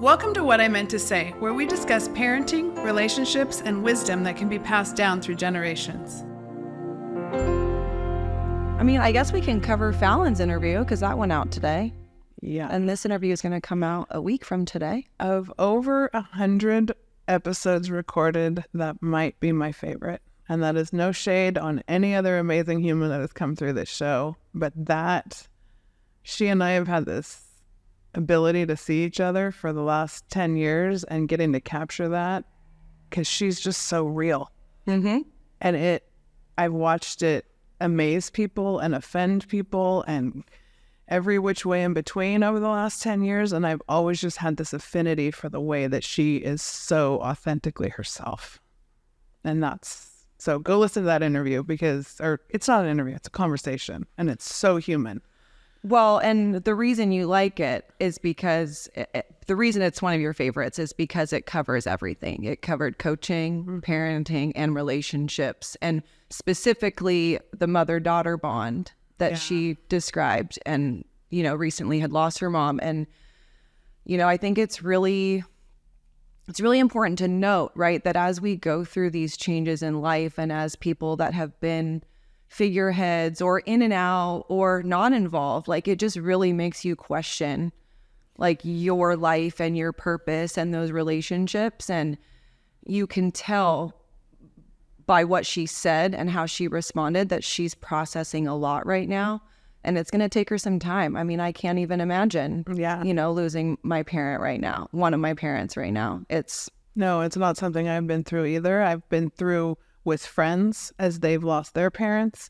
Welcome to What I Meant to Say, where we discuss parenting, relationships, and wisdom that can be passed down through generations. I mean, I guess we can cover Falyn's interview because that went out today. Yeah. And this interview is going to come out a week from today. Of over 100 episodes recorded, that might be my favorite. And that is no shade on any other amazing human that has come through this show. But that, she and I have had this ability to see each other for the last 10 years and getting to capture that because she's just so real. Mm-hmm. And I've watched it amaze people and offend people and every which way in between over the last 10 years. And I've always just had this affinity for the way that she is so authentically herself. And so go listen to that interview or it's not an interview, it's a conversation and it's so human. Well, and the reason you like it is because the reason it's one of your favorites is because it covers everything. It covered coaching, parenting, and relationships, and specifically the mother-daughter bond that she described and, recently had lost her mom. And, I think it's really important to note, right, that as we go through these changes in life and as people that have been figureheads or in and out or not involved, like it just really makes you question like your life and your purpose and those relationships. And you can tell by what she said and how she responded that she's processing a lot right now. And it's going to take her some time. I mean, I can't even imagine, losing my parent right now, one of my parents right now. No, it's not something I've been through either. I've been through with friends as they've lost their parents.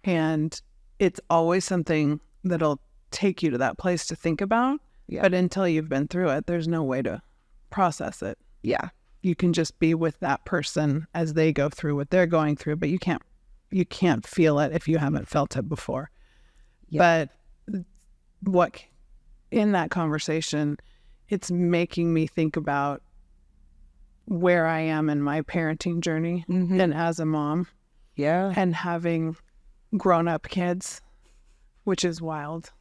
And it's always something that'll take you to that place to think about. Yeah. But until you've been through it, there's no way to process it. Yeah. You can just be with that person as they go through what they're going through, but you can't feel it if you haven't felt it before. Yeah. But what in that conversation, it's making me think about where I am in my parenting journey and as a mom. Yeah. And having grown-up kids, which is wild.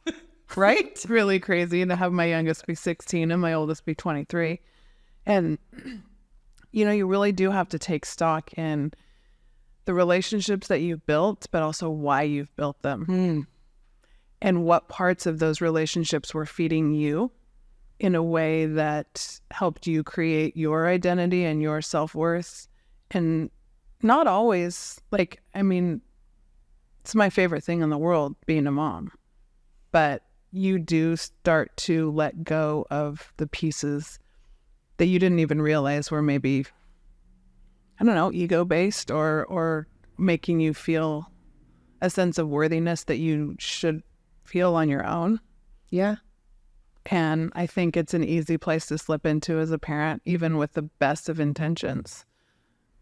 Right? It's really crazy to have my youngest be 16 and my oldest be 23. And, you really do have to take stock in the relationships that you've built, but also why you've built them. And what parts of those relationships were feeding you in a way that helped you create your identity and your self-worth. And not always, it's my favorite thing in the world, being a mom. But you do start to let go of the pieces that you didn't even realize were maybe, ego-based or making you feel a sense of worthiness that you should feel on your own. Yeah. And I think it's an easy place to slip into as a parent, even with the best of intentions.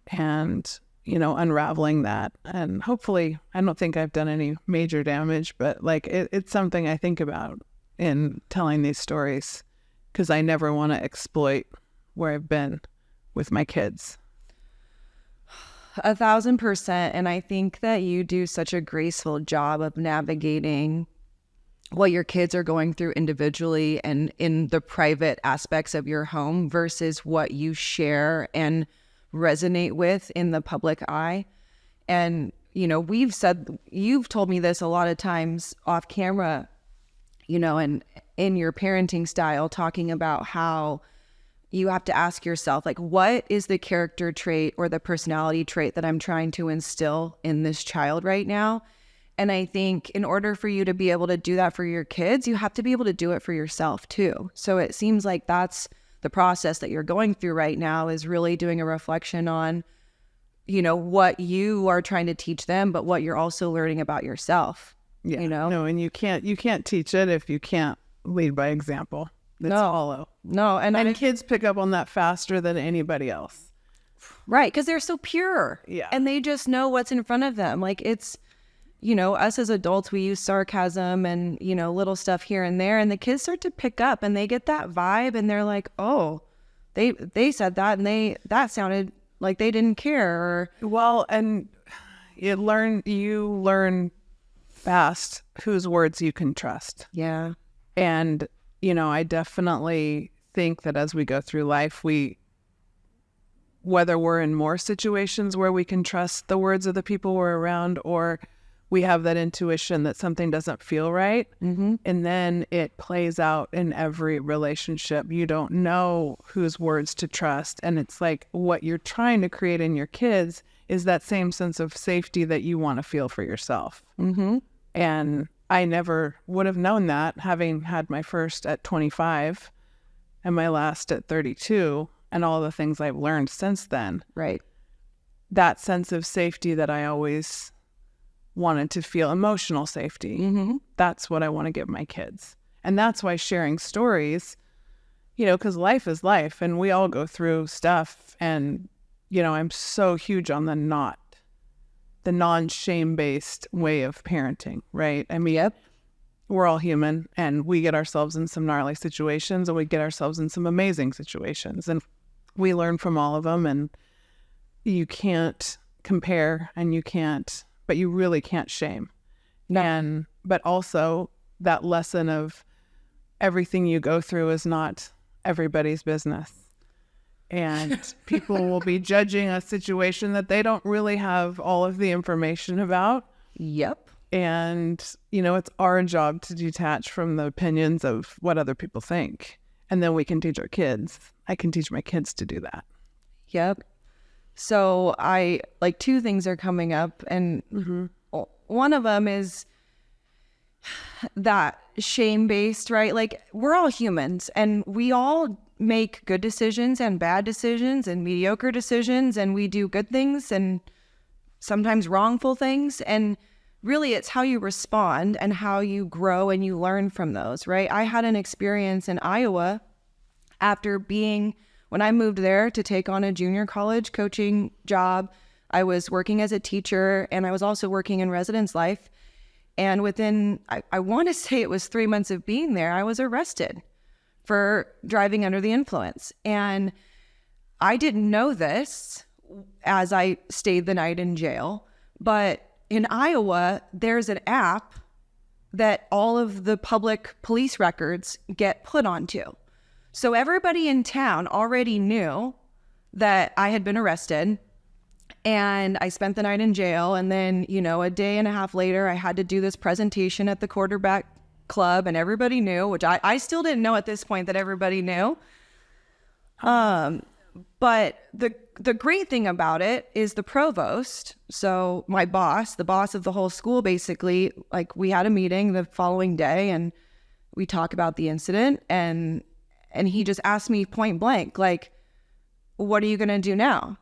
And, unraveling that. And hopefully, I don't think I've done any major damage, but it's something I think about in telling these stories because I never want to exploit where I've been with my kids. 1,000%. And I think that you do such a graceful job of navigating what your kids are going through individually and in the private aspects of your home versus what you share and resonate with in the public eye. And, you've told me this a lot of times off camera, and in your parenting style, talking about how you have to ask yourself, what is the character trait or the personality trait that I'm trying to instill in this child right now? And I think in order for you to be able to do that for your kids, you have to be able to do it for yourself too. So it seems like that's the process that you're going through right now, is really doing a reflection on, what you are trying to teach them, but what you're also learning about yourself. Yeah. No, and you can't teach it if you can't lead by example. It's hollow. No. And kids pick up on that faster than anybody else. Right. Because they're so pure. Yeah. And they just know what's in front of them. It's, us as adults, we use sarcasm and, little stuff here and there. And the kids start to pick up and they get that vibe and they're like, oh, they said that and that sounded like they didn't care. Well, and you learn fast whose words you can trust. Yeah. And, I definitely think that as we go through life, whether we're in more situations where we can trust the words of the people we're around, or we have that intuition that something doesn't feel right. Mm-hmm. And then it plays out in every relationship. You don't know whose words to trust. And it's like what you're trying to create in your kids is that same sense of safety that you want to feel for yourself. Mm-hmm. And I never would have known that, having had my first at 25 and my last at 32, and all the things I've learned since then. Right. That sense of safety that I always wanted to feel, emotional safety. Mm-hmm. That's what I want to give my kids. And that's why sharing stories, because life is life and we all go through stuff. And, I'm so huge on the non-shame-based way of parenting, right? I mean, Yep. We're all human and we get ourselves in some gnarly situations and we get ourselves in some amazing situations. And we learn from all of them, and you can't compare but you really can't shame. No. But also that lesson of everything you go through is not everybody's business. And people will be judging a situation that they don't really have all of the information about. Yep. And, it's our job to detach from the opinions of what other people think. And then we can teach our kids. I can teach my kids to do that. Yep. So two things are coming up, and one of them is that shame-based, right? Like, we're all humans and we all make good decisions and bad decisions and mediocre decisions, and we do good things and sometimes wrongful things. And really, it's how you respond and how you grow and you learn from those, right? I had an experience in Iowa when I moved there to take on a junior college coaching job. I was working as a teacher and I was also working in residence life. And within, I want to say it was 3 months of being there, I was arrested for driving under the influence. And I didn't know this as I stayed the night in jail, but in Iowa, there's an app that all of the public police records get put onto. So everybody in town already knew that I had been arrested and I spent the night in jail. And then, a day and a half later, I had to do this presentation at the quarterback club, and everybody knew, which I still didn't know at this point that everybody knew. But the great thing about it is the provost, so my boss, the boss of the whole school, basically, like, we had a meeting the following day and we talk about the incident, and he just asked me point blank, like, what are you going to do now?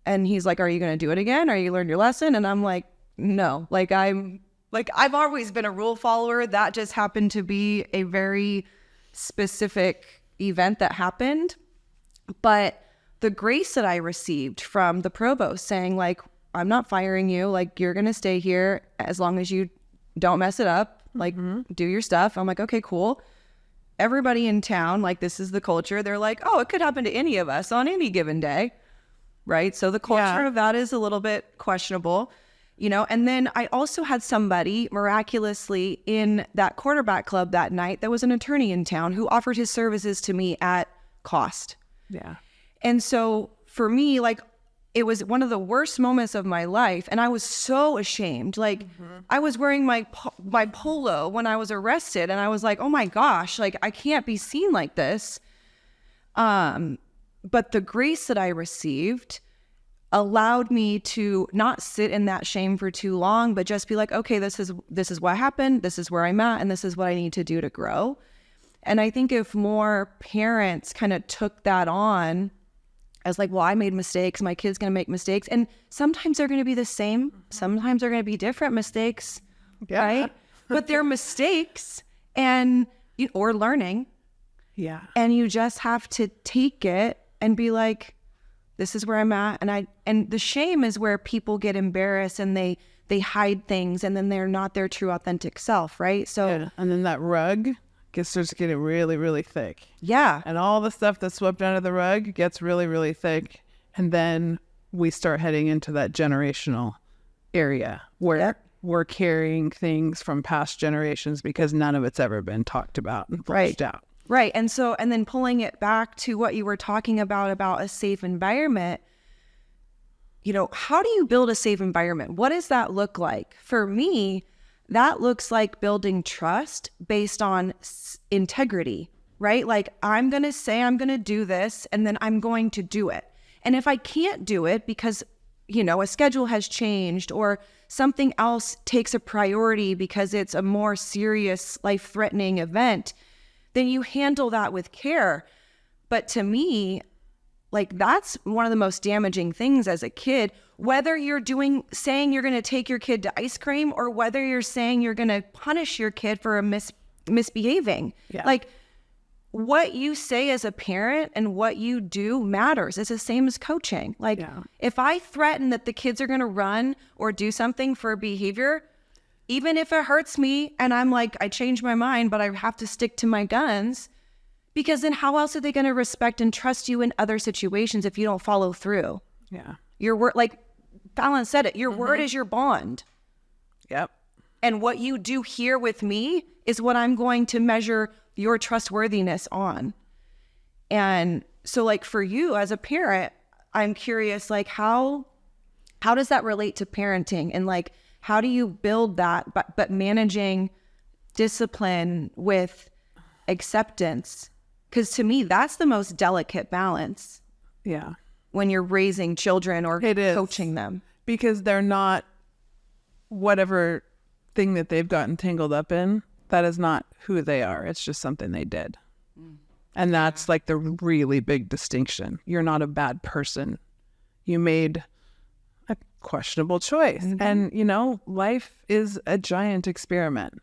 And he's like, are you going to do it again? Are you learned your lesson? And I'm like, no, I've always been a rule follower. That just happened to be a very specific event that happened. But the grace that I received from the provost saying, like, I'm not firing you, like, you're going to stay here as long as you don't mess it up, like, do your stuff. I'm like, okay, cool. Everybody in town, like, this is the culture. They're like, oh, it could happen to any of us on any given day, right? So the culture of that is a little bit questionable, And then I also had somebody miraculously in that quarterback club that night that was an attorney in town who offered his services to me at cost. Yeah. And so for me, like, it was one of the worst moments of my life. And I was so ashamed. Like, I was wearing my polo when I was arrested. And I was like, oh my gosh, like, I can't be seen like this. But the grace that I received allowed me to not sit in that shame for too long, but just be like, okay, this is what happened. This is where I'm at. And this is what I need to do to grow. And I think if more parents kind of took that on as like, well, I made mistakes, my kid's going to make mistakes. And sometimes they're going to be the same. Sometimes they're going to be different mistakes, right? But they're mistakes or learning. Yeah. And you just have to take it and be like, this is where I'm at. And the shame is where people get embarrassed and they hide things and then they're not their true authentic self, right? So, and then that rug starts getting really, really thick. Yeah. And all the stuff that's swept under the rug gets really, really thick. And then we start heading into that generational area where we're carrying things from past generations because none of it's ever been talked about and fleshed out. Right. And so, and then pulling it back to what you were talking about a safe environment, you know, how do you build a safe environment? What does that look like? For me, that looks like building trust based on integrity, right? Like, I'm going to say I'm going to do this, and then I'm going to do it. And if I can't do it because, you know, a schedule has changed or something else takes a priority because it's a more serious, life-threatening event, then you handle that with care. But to me, like, that's one of the most damaging things as a kid, whether you're saying you're going to take your kid to ice cream or whether you're saying you're going to punish your kid for misbehaving. Yeah. Like, what you say as a parent and what you do matters. It's the same as coaching. Like, if I threaten that the kids are going to run or do something for behavior, even if it hurts me and I'm like, I changed my mind, but I have to stick to my guns, because then how else are they going to respect and trust you in other situations if you don't follow through? Yeah. Your word, like Falyn said it, your word is your bond. Yep. And what you do here with me is what I'm going to measure your trustworthiness on. And so, like, for you as a parent, I'm curious, like, how does that relate to parenting? And like, how do you build that, but managing discipline with acceptance? Because to me, that's the most delicate balance. Yeah. When you're raising children or coaching them. Because they're not whatever thing that they've gotten tangled up in. That is not who they are. It's just something they did. And that's like the really big distinction. You're not a bad person. You made a questionable choice. And, you know, life is a giant experiment.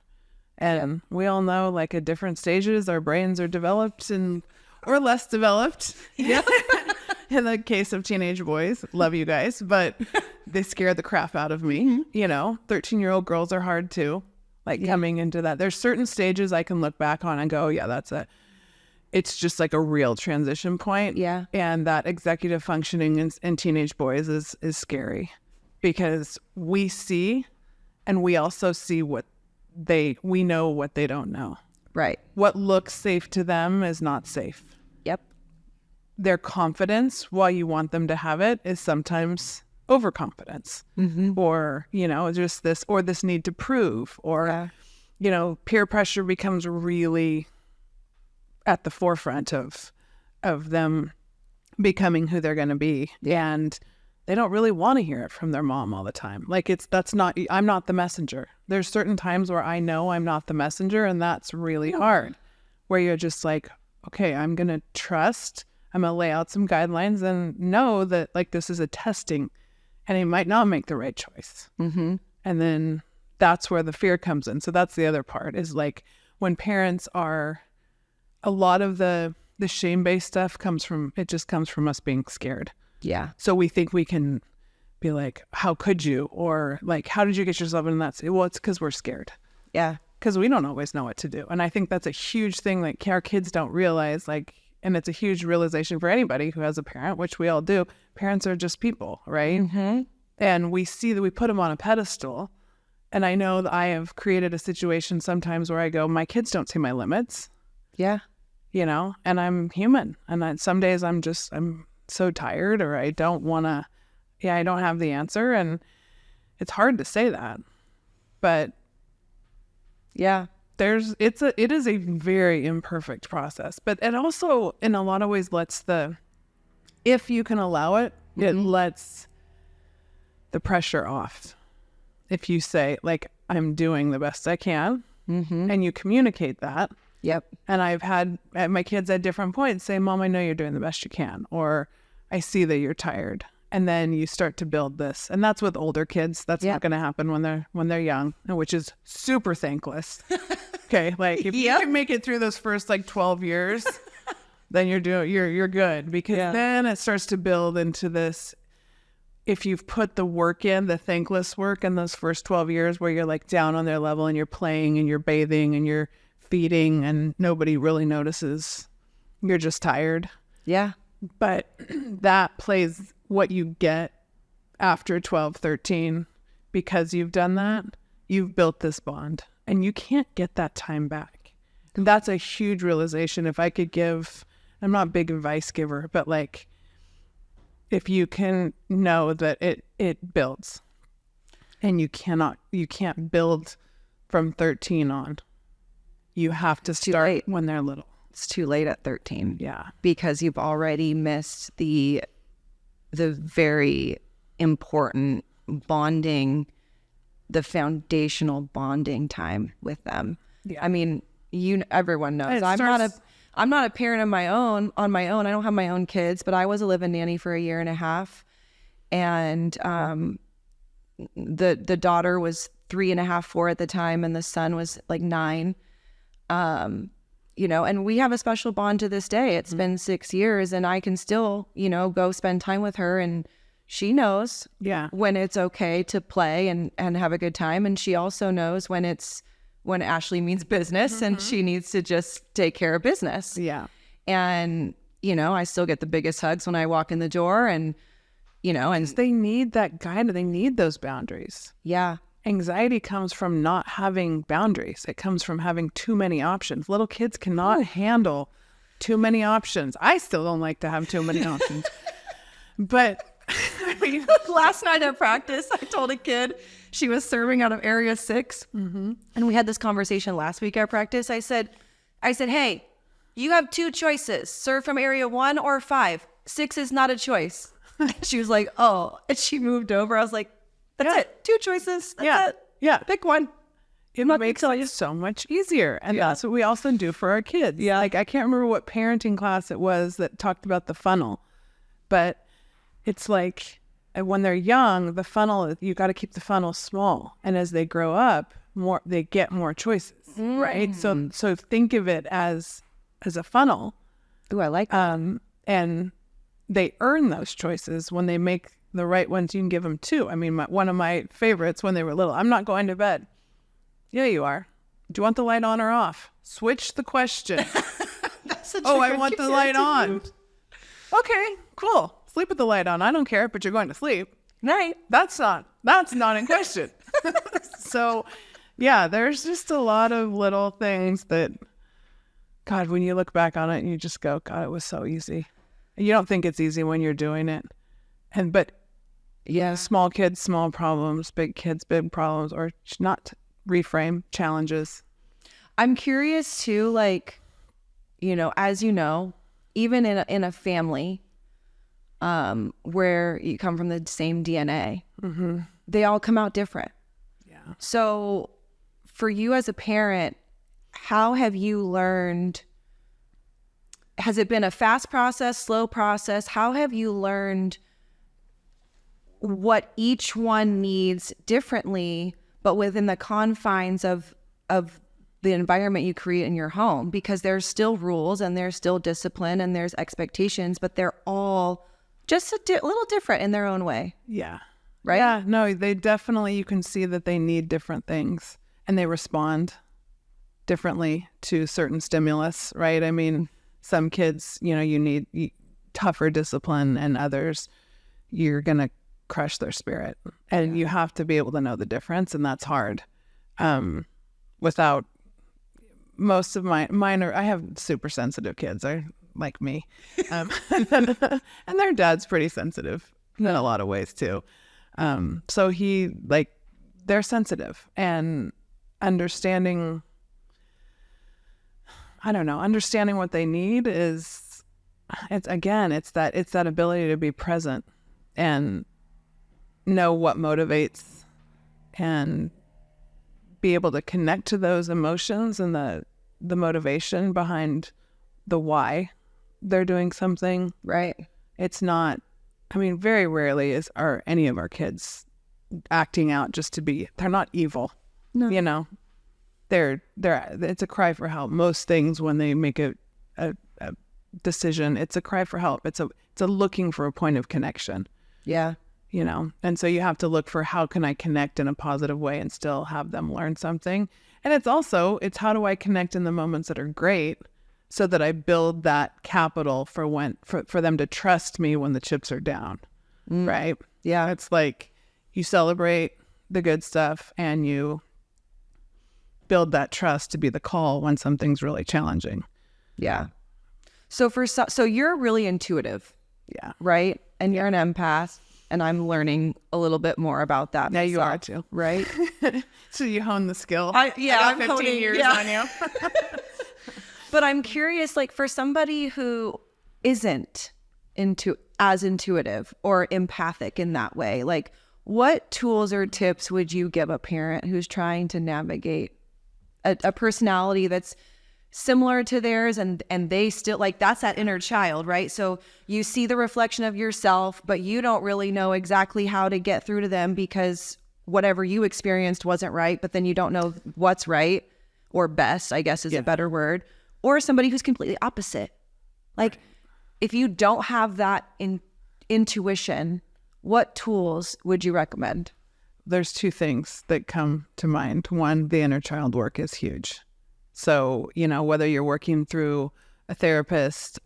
And we all know, like, at different stages, our brains are developed or less developed. Yeah. In the case of teenage boys, love you guys, but they scare the crap out of me. You know, 13-year-old girls are hard too. Like, coming into that, there's certain stages I can look back on and go, oh, yeah, it's just like a real transition point. Yeah. And that executive functioning in teenage boys is scary, because we see, and we also see we know what they don't know. Right. What looks safe to them is not safe. Yep. Their confidence, while you want them to have it, is sometimes overconfidence, or, you know, just this need to prove, or, you know, peer pressure becomes really at the forefront of them becoming who they're going to be. And they don't really want to hear it from their mom all the time. Like, I'm not the messenger. There's certain times where I know I'm not the messenger, and that's really hard, where you're just like, okay, I'm going to trust, I'm going to lay out some guidelines and know that, like, this is a testing and he might not make the right choice. And then that's where the fear comes in. So that's the other part, is like, when parents are, a lot of the shame-based stuff comes from us being scared. Yeah. So we think we can be like, how could you? Or like, how did you get yourself in that? Well, it's because we're scared. Yeah. Because we don't always know what to do. And I think that's a huge thing that our kids don't realize, like, and it's a huge realization for anybody who has a parent, which we all do. Parents are just people, right? And we see that we put them on a pedestal. And I know that I have created a situation sometimes where I go, my kids don't see my limits. Yeah. You know, and I'm human. And some days I'm so tired, or I don't want to, I don't have the answer. And it's hard to say that. But yeah, it is a very imperfect process. But it also, in a lot of ways, if you can allow it, it lets the pressure off. If you say, like, I'm doing the best I can, and you communicate that. Yep. And I've had my kids at different points say, Mom, I know you're doing the best you can, or I see that you're tired. And then you start to build this. And that's with older kids. That's not going to happen when they're young, which is super thankless. Okay. Like, if you can make it through those first, like, 12 years, then you're good, because then it starts to build into this. If you've put the work in, the thankless work in those first 12 years, where you're, like, down on their level and you're playing and you're bathing and you're feeding and nobody really notices, you're just tired. Yeah. But that plays what you get after 12, 13, because you've done that, you've built this bond, and you can't get that time back. That's a huge realization. If I could give, I'm not a big advice giver, but like, if you can know that it builds, and you can't build from 13 on. You have to start when they're little. It's too late at 13. Yeah. Because you've already missed the very important bonding, the foundational bonding time with them. Yeah. I mean, everyone knows I'm not a parent on my own. I don't have my own kids, but I was a live-in nanny for a year and a half. And the daughter was 3.5, 4 at the time, and the son was like 9. You know, and we have a special bond to this day. It's been 6 years, and I can still, you know, go spend time with her, and she knows when it's okay to play and have a good time. And she also knows when Ashley means business and she needs to just take care of business. Yeah. And, you know, I still get the biggest hugs when I walk in the door, and, you know, and they need that guide. They need those boundaries. Yeah. Anxiety comes from not having boundaries. It comes from having too many options. Little kids cannot handle too many options. I still don't like to have too many options. But I mean, last night at practice, I told a kid, she was serving out of area 6. And we had this conversation last week at practice. I said, hey, you have 2 choices, serve from area 1 or 5. 6 is not a choice. She was like, oh, and she moved over. I was like, that's it. 2 choices. That's it. Yeah. Pick one. It makes it so much easier. And that's what we also do for our kids. Yeah. Like, I can't remember what parenting class it was that talked about the funnel, but it's like when they're young, the funnel, you got to keep the funnel small. And as they grow up, they get more choices, right? So think of it as a funnel. Ooh, I like that. And they earn those choices when they make the right ones. You can give them 2. I mean, one of my favorites when they were little, I'm not going to bed. Yeah, you are. Do you want the light on or off? Switch the question. I want the light on. Okay, cool. Sleep with the light on. I don't care, but you're going to sleep. Right. That's not in question. So, yeah, there's just a lot of little things that, God, when you look back on it, you just go, God, it was so easy. You don't think it's easy when you're doing it. But yeah, small kids, small problems, big kids, big problems, or not reframe challenges. I'm curious too, like, you know, as you know, even in a family where you come from the same DNA, they all come out different. Yeah. So for you as a parent, how have you learned? Has it been a fast process, slow process? How have you learned what each one needs differently, but within the confines of the environment you create in your home? Because there's still rules and there's still discipline and there's expectations, but they're all just a little different in their own way. Yeah. Right? Yeah. No, they definitely, you can see that they need different things and they respond differently to certain stimulus, right? I mean, some kids, you know, you need tougher discipline, and others, you're going to crush their spirit, and you have to be able to know the difference, and that's hard. Without most of mine are, I have super sensitive kids, are like me, and their dad's pretty sensitive in a lot of ways too. So they're sensitive, and understanding what they need it's that ability to be present and know what motivates and be able to connect to those emotions and the motivation behind the why they're doing something. Right. It's not, I mean, very rarely are any of our kids acting out just to be, they're not evil. No. You know, it's a cry for help. Most things when they make a decision, it's a cry for help. It's a looking for a point of connection. Yeah. You know, and so you have to look for, how can I connect in a positive way and still have them learn something? And it's how do I connect in the moments that are great so that I build that capital for them to trust me when the chips are down. Right. Yeah. It's like you celebrate the good stuff and you build that trust to be the call when something's really challenging. Yeah. So so you're really intuitive. Yeah. Right? And you're an empath, and I'm learning a little bit more about that. Yeah, myself, you are too. Right? So you hone the skill. I'm got 15 honing, years yeah. on you. But I'm curious, like for somebody who isn't as intuitive or empathic in that way, like what tools or tips would you give a parent who's trying to navigate a personality that's similar to theirs, and they still, like, that's that inner child, right? So you see the reflection of yourself, but you don't really know exactly how to get through to them because whatever you experienced wasn't right, but then you don't know what's right or best, I guess is a better word, or somebody who's completely opposite. Like, if you don't have that intuition, what tools would you recommend? There's two things that come to mind. One, the inner child work is huge. So, whether you're working through a therapist,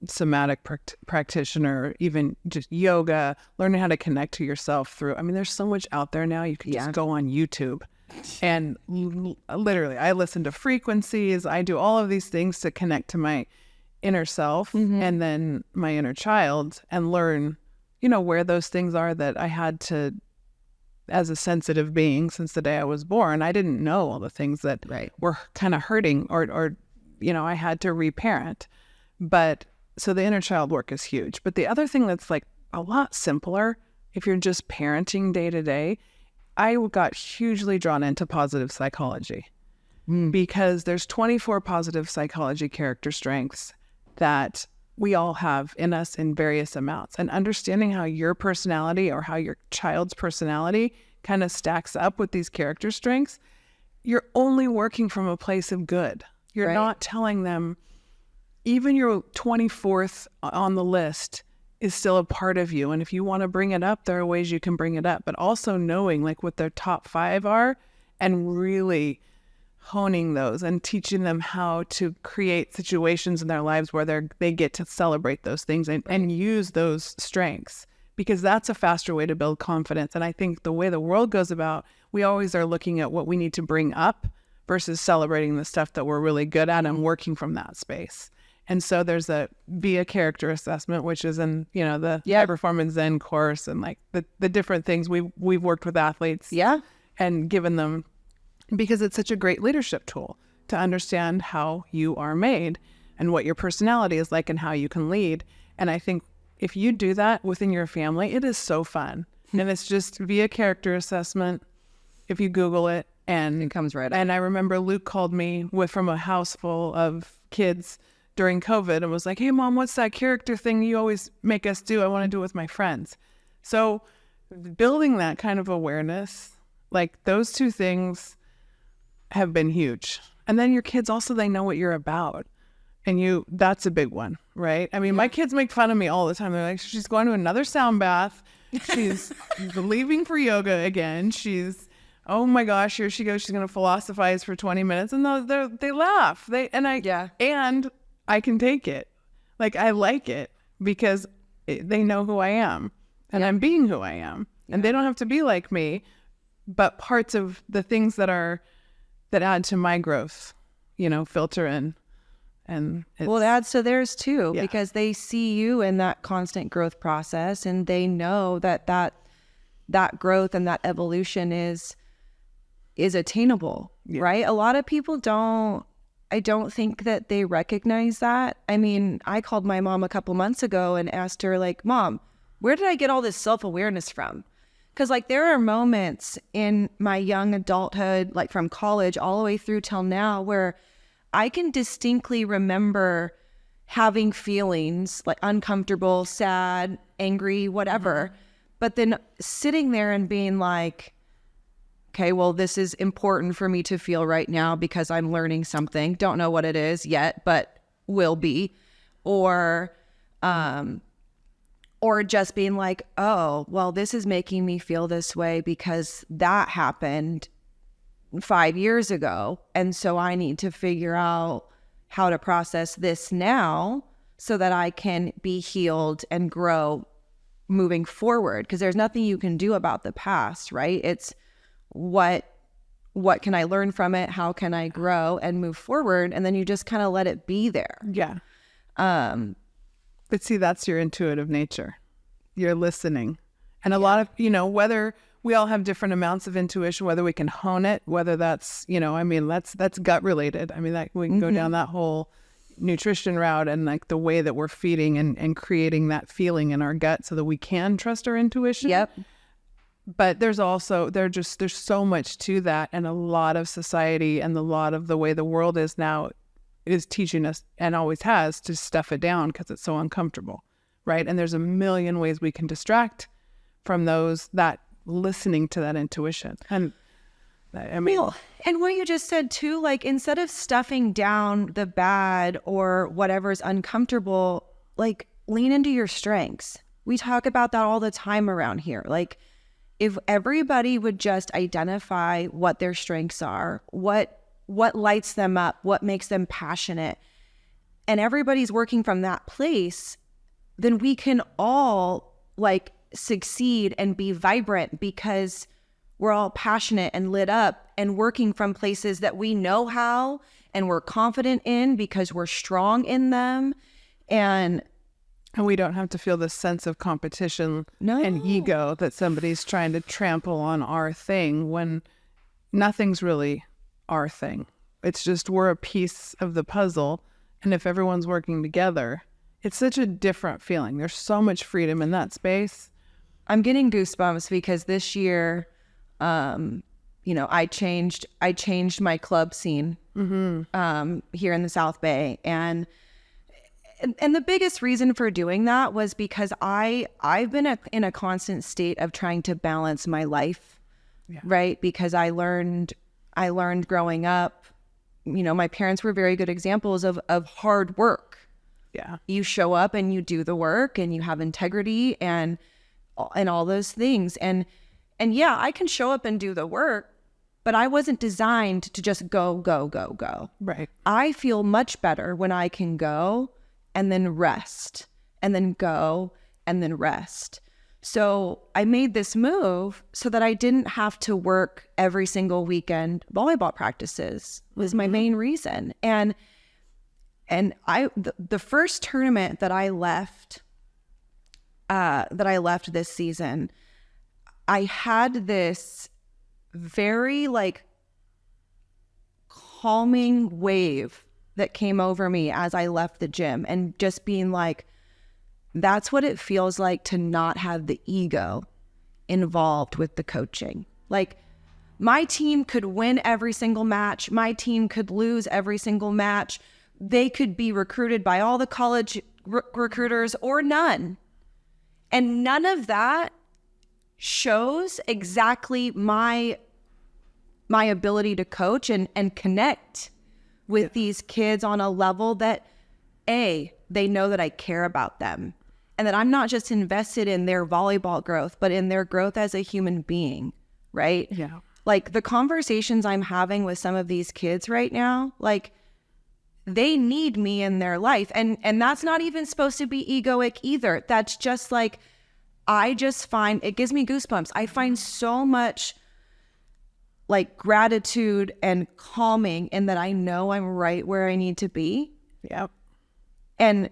somatic practitioner, even just yoga, learning how to connect to yourself through, there's so much out there now. You can just go on YouTube and literally, I listen to frequencies. I do all of these things to connect to my inner self and then my inner child and learn, where those things are that I had to, as a sensitive being since the day I was born, I didn't know all the things that were kind of hurting or I had to reparent. But so the inner child work is huge. But the other thing that's like a lot simpler, if you're just parenting day to day, I got hugely drawn into positive psychology because there's 24 positive psychology character strengths that we all have in us in various amounts, and understanding how your personality or how your child's personality kind of stacks up with these character strengths, you're only working from a place of good. You're not telling them even your 24th on the list is still a part of you. And if you want to bring it up, there are ways you can bring it up, but also knowing like what their top 5 are and really honing those and teaching them how to create situations in their lives where they get to celebrate those things and use those strengths, because that's a faster way to build confidence. And I think the way the world goes about, we always are looking at what we need to bring up versus celebrating the stuff that we're really good at and working from that space. And so there's a VIA character assessment, which is in, the High Performance Zen course, and like the different things we've worked with athletes and given them, because it's such a great leadership tool to understand how you are made and what your personality is like and how you can lead. And I think if you do that within your family, it is so fun. And it's just via character assessment. If you Google it, and it comes right up. And I remember Luke called me from a house full of kids during COVID and was like, "Hey mom, what's that character thing you always make us do? I want to do it with my friends." So building that kind of awareness, like those two things have been huge. And then your kids also, they know what you're about. And that's a big one, right? My kids make fun of me all the time. They're like, she's going to another sound bath. She's leaving for yoga again. Oh my gosh, here she goes. She's going to philosophize for 20 minutes. And they laugh. And I can take it. Like, I like it because they know who I am and I'm being who I am. And they don't have to be like me, but parts of the things that add to my growth, filter in. And it adds to theirs too, because they see you in that constant growth process, and they know that growth and that evolution is attainable, right? A lot of people I don't think that they recognize that. I called my mom a couple months ago and asked her, like, Mom, where did I get all this self-awareness from? Because like there are moments in my young adulthood, like from college all the way through till now, where I can distinctly remember having feelings like uncomfortable, sad, angry, whatever. But then sitting there and being like, okay, well, this is important for me to feel right now because I'm learning something. Don't know what it is yet, but will be. Or just being like, oh, well, this is making me feel this way because that happened 5 years ago. And so I need to figure out how to process this now so that I can be healed and grow moving forward. Because there's nothing you can do about the past, right? It's what what can I learn from it? How can I grow and move forward? And then you just kind of let it be there. Yeah. But see, that's your intuitive nature. You're listening. And a lot of, whether we all have different amounts of intuition, whether we can hone it, whether that's, that's gut related. I mean, that we can go down that whole nutrition route and like the way that we're feeding and creating that feeling in our gut so that we can trust our intuition. Yep. But there's so much to that. And a lot of society and a lot of the way the world is now is teaching us, and always has, to stuff it down because it's so uncomfortable. Right. And there's a million ways we can distract from that listening to that intuition. And I mean, well, and what you just said too, like instead of stuffing down the bad or whatever's uncomfortable, like lean into your strengths. We talk about that all the time around here. Like if everybody would just identify what their strengths are, what lights them up, what makes them passionate, and everybody's working from that place, then we can all like succeed and be vibrant because we're all passionate and lit up and working from places that we know how and we're confident in because we're strong in them. And we don't have to feel this sense of competition and ego that somebody's trying to trample on our thing when nothing's really our thing. It's just we're a piece of the puzzle. And if everyone's working together, it's such a different feeling. There's so much freedom in that space. I'm getting goosebumps because this year, I changed my club scene here in the South Bay. And the biggest reason for doing that was because I've been in a constant state of trying to balance my life, right? Because I learned growing up, my parents were very good examples of hard work. Yeah. You show up and you do the work and you have integrity and all those things. And yeah, I can show up and do the work, but I wasn't designed to just go, go, go, go. Right. I feel much better when I can go and then rest and then go and then rest. So I made this move so that I didn't have to work every single weekend. Volleyball practices was my main reason. And the first tournament that I left this season, I had this very like calming wave that came over me as I left the gym, and just being like, that's what it feels like to not have the ego involved with the coaching. Like my team could win every single match. My team could lose every single match. They could be recruited by all the college recruiters or none. And none of that shows exactly my ability to coach and connect with these kids on a level that, they know that I care about them and that I'm not just invested in their volleyball growth, but in their growth as a human being, right? Yeah. Like the conversations I'm having with some of these kids right now, like they need me in their life. And that's not even supposed to be egoic either. That's just like, I just find, it gives me goosebumps. I find so much like gratitude and calming in that I know I'm right where I need to be. Yep. And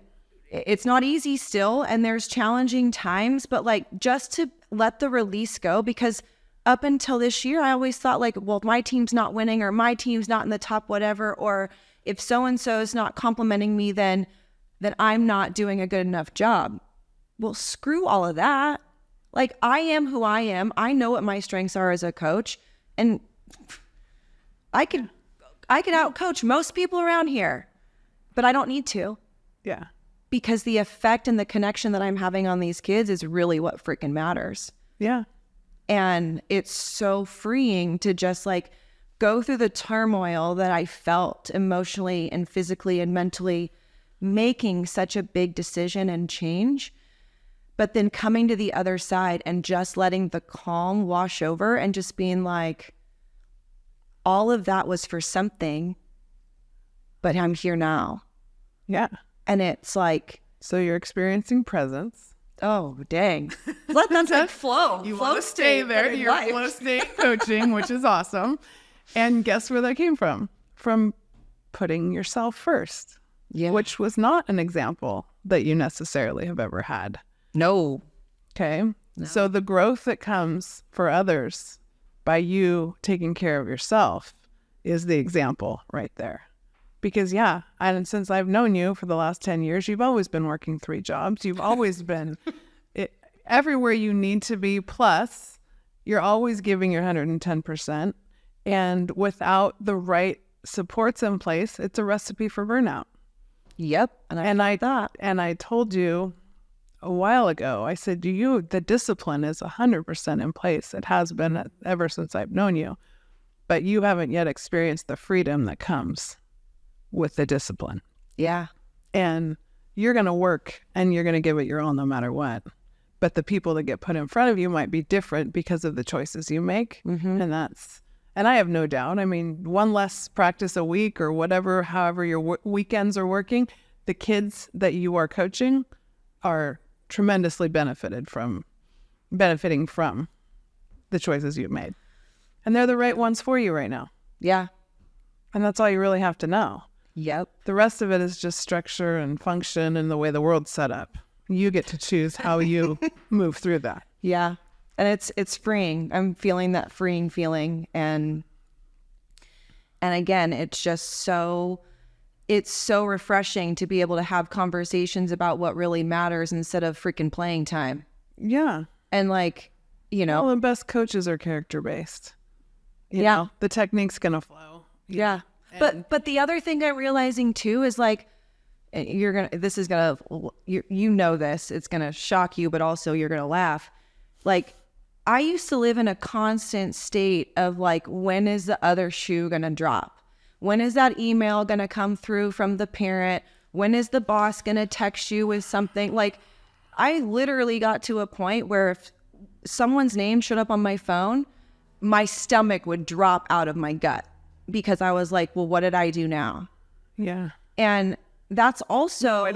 it's not easy still, and there's challenging times, but like just to let the release go, because up until this year, I always thought like, well, my team's not winning or my team's not in the top whatever, or if so-and-so is not complimenting me, then I'm not doing a good enough job. Well, screw all of that. Like I am who I am. I know what my strengths are as a coach, and I could out-coach most people around here, but I don't need to. Yeah. Because the effect and the connection that I'm having on these kids is really what freaking matters. Yeah. And it's so freeing to just like go through the turmoil that I felt emotionally and physically and mentally making such a big decision and change, but then coming to the other side and just letting the calm wash over and just being like, all of that was for something, but I'm here now. Yeah. And it's like, so you're experiencing presence. oh, dang. Let that like flow. You flow want to stay there. You're flow state coaching, which is awesome. And guess where that came from? From putting yourself first, Yeah. which was not an example that you necessarily have ever had. No. Okay. No. So the growth that comes for others by you taking care of yourself is the example right there. Because and since I've known you for the last 10 years, you've always been working 3 jobs. You've always been everywhere you need to be. Plus, you're always giving your 110%. And without the right supports in place, it's a recipe for burnout. Yep. And I told you a while ago, I said, the discipline is 100% in place. It has been ever since I've known you, but you haven't yet experienced the freedom that comes with the discipline. Yeah. And you're going to work and you're going to give it your all no matter what. But the people that get put in front of you might be different because of the choices you make. Mm-hmm. And I have no doubt. I mean, one less practice a week or whatever, however your weekends are working, the kids that you are coaching are tremendously benefiting from the choices you've made. And they're the right ones for you right now. Yeah. And that's all you really have to know. Yep. The rest of it is just structure and function and the way the world's set up. You get to choose how you move through that. Yeah. And it's freeing. I'm feeling that freeing feeling. And again, it's so refreshing to be able to have conversations about what really matters instead of freaking playing time. Yeah. And all the best coaches are character based. You know, the technique's going to flow. Yeah. But the other thing I'm realizing too is this, it's going to shock you, but also you're going to laugh. I used to live in a constant state of when is the other shoe going to drop? When is that email going to come through from the parent? When is the boss going to text you with something? I literally got to a point where if someone's name showed up on my phone, my stomach would drop out of my gut because I was like, well, what did I do now? Yeah. And that's also not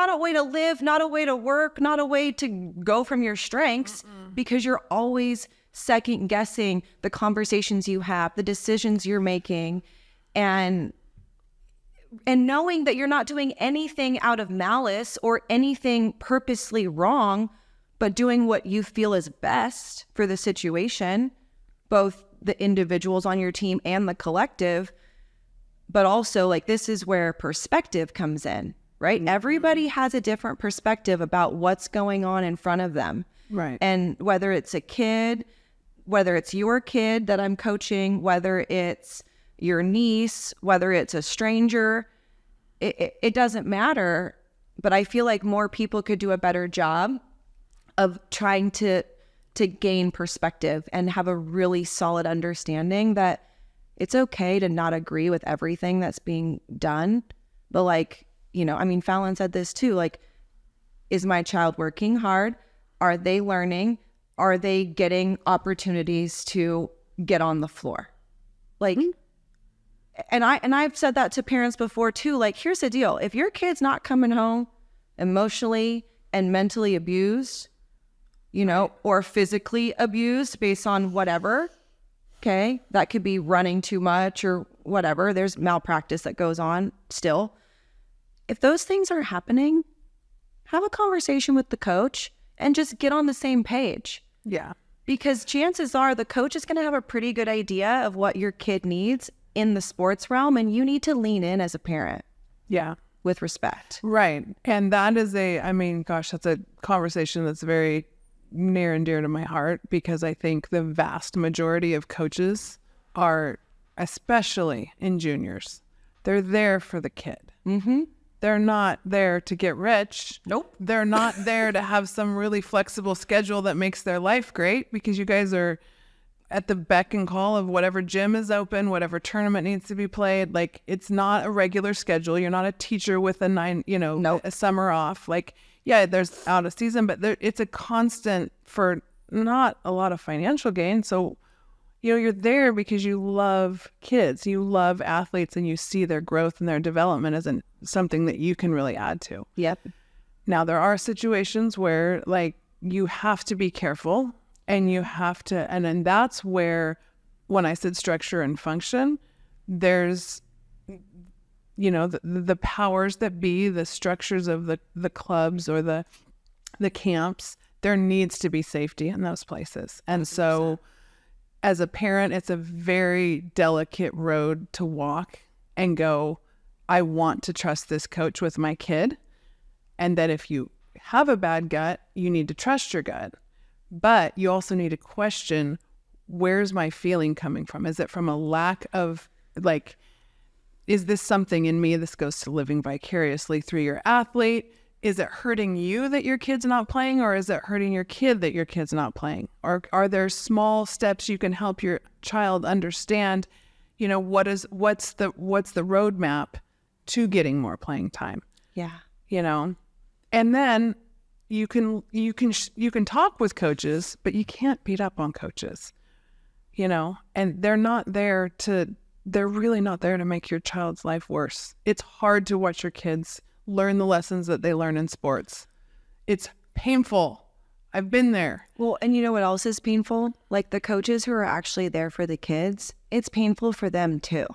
a way to live, not a way to work, not a way to go from your strengths. Because you're always second guessing the conversations you have, the decisions you're making, and knowing that you're not doing anything out of malice or anything purposely wrong, but doing what you feel is best for the situation, both the individuals on your team and the collective. But also this is where perspective comes in, right? Mm-hmm. Everybody has a different perspective about what's going on in front of them. Right. And whether it's a kid, whether it's your kid that I'm coaching, whether it's your niece, whether it's a stranger, it doesn't matter. But I feel like more people could do a better job of trying to gain perspective and have a really solid understanding that it's okay to not agree with everything that's being done. But Falyn said this too, is my child working hard? Are they learning? Are they getting opportunities to get on the floor? And I've said that to parents before too. Here's the deal. If your kid's not coming home emotionally and mentally abused, or physically abused based on whatever, okay, that could be running too much or whatever. There's malpractice that goes on still. If those things are happening, have a conversation with the coach and just get on the same page. Yeah. Because chances are the coach is going to have a pretty good idea of what your kid needs in the sports realm, and you need to lean in as a parent. Yeah. With respect. Right. And that is that's a conversation that's very near and dear to my heart, because I think the vast majority of coaches are, especially in juniors, they're there for the kid. Mm-hmm. They're not there to get rich. Nope. They're not there to have some really flexible schedule that makes their life great, because you guys are at the beck and call of whatever gym is open, whatever tournament needs to be played. It's not a regular schedule. You're not a teacher with Nope. a summer off. There's out of season, but it's a constant for not a lot of financial gain. So, you're there because you love kids, you love athletes, and you see their growth and their development as something that you can really add to. Yep. Now, there are situations where you have to be careful, and you have to, and then that's where when I said structure and function, there's, the powers that be, the structures of the clubs or the camps. There needs to be safety in those places. And 100%. So as a parent, it's a very delicate road to walk and go, I want to trust this coach with my kid. And that if you have a bad gut, you need to trust your gut. But you also need to question, where's my feeling coming from? Is it from a lack of, is this something in me? This goes to living vicariously through your athlete. Is it hurting you that your kid's not playing, or is it hurting your kid that your kid's not playing? Or are there small steps you can help your child understand, what's the roadmap to getting more playing time? Yeah. And then you can talk with coaches, but you can't beat up on coaches, and they're really not there to make your child's life worse. It's hard to watch your kids learn the lessons that they learn in sports. It's painful. I've been there. Well, and you know what else is painful? Like the coaches who are actually there for the kids, it's painful for them too.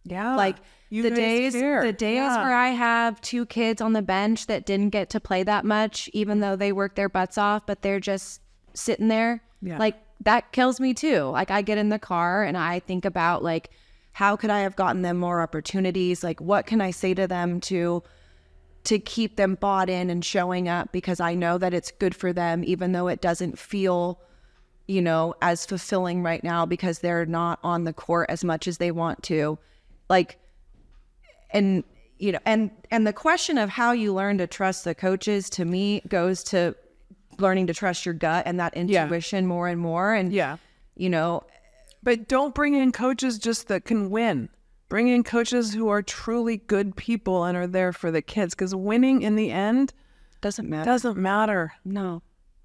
Yeah. Like the days where I have 2 kids on the bench that didn't get to play that much, even though they worked their butts off, but they're just sitting there. Yeah. Like that kills me too. Like I get in the car and I think about like, how could I have gotten them more opportunities? Like what can I say to them to keep them bought in and showing up, because I know that it's good for them, even though it doesn't feel, as fulfilling right now because they're not on the court as much as they want to. Like, and the question of how you learn to trust the coaches, to me, goes to learning to trust your gut and that intuition more and more. And, but don't bring in coaches just that can win. Bring in coaches who are truly good people and are there for the kids, because winning in the end doesn't matter. No.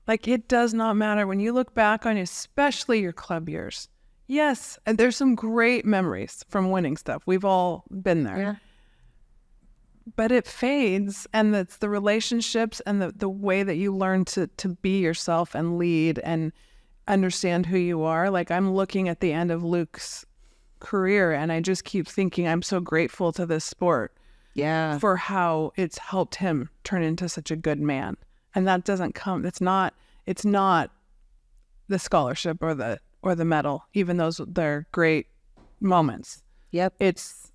Like it does not matter when you look back on especially your club years. Yes, and there's some great memories from winning stuff. We've all been there. Yeah. But it fades, and it's the relationships and the way that you learn to be yourself and lead and understand who you are. Like I'm looking at the end of Luke's career and I just keep thinking I'm so grateful to this sport for how it's helped him turn into such a good man. And that doesn't come, it's not the scholarship or the medal, even those they're great moments. Yep. It's,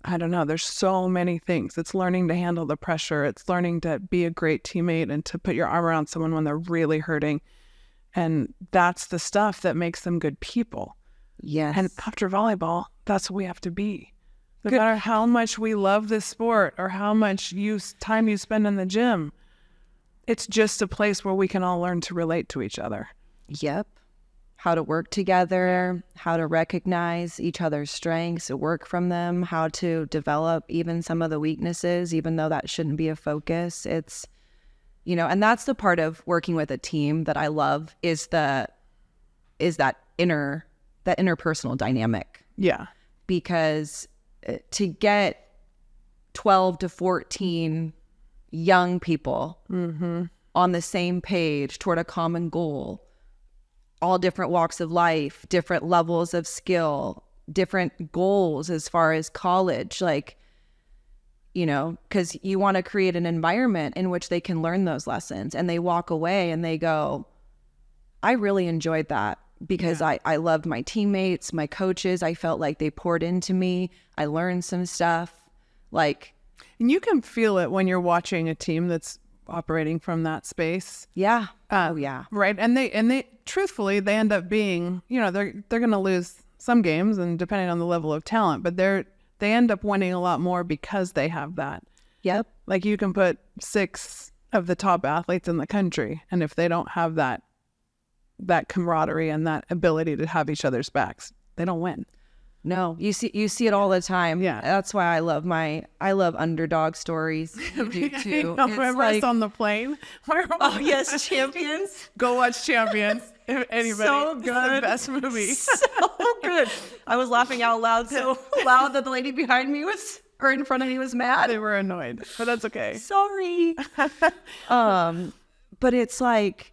I don't know, there's so many things. It's learning to handle the pressure. It's learning to be a great teammate and to put your arm around someone when they're really hurting. And that's the stuff that makes them good people. Yes. And after volleyball, that's what we have to be. No matter how much we love this sport or how much time you spend in the gym, it's just a place where we can all learn to relate to each other. Yep. How to work together, how to recognize each other's strengths, work from them, how to develop even some of the weaknesses, even though that shouldn't be a focus. It's, and that's the part of working with a team that I love is that interpersonal dynamic. Yeah. Because to get 12 to 14 young people on the same page toward a common goal, all different walks of life, different levels of skill, different goals as far as college, because you want to create an environment in which they can learn those lessons and they walk away and they go, I really enjoyed that. Because I loved my teammates, my coaches. I felt like they poured into me. I learned some stuff. And you can feel it when you're watching a team that's operating from that space. Yeah. Right. And they truthfully, they end up being, they're going to lose some games and depending on the level of talent, but they end up winning a lot more because they have that. Yep. Like you can put 6 of the top athletes in the country, and if they don't have that camaraderie and that ability to have each other's backs, they don't win. No, you see it all the time. Yeah, that's why I love underdog stories. You do too. Remember us on the plane? Oh yes, Champions. Go watch Champions. If anybody, so good. It's the best movie. So good. I was laughing out loud so loud that the lady behind me in front of me was mad. They were annoyed, but that's okay. Sorry. But it's like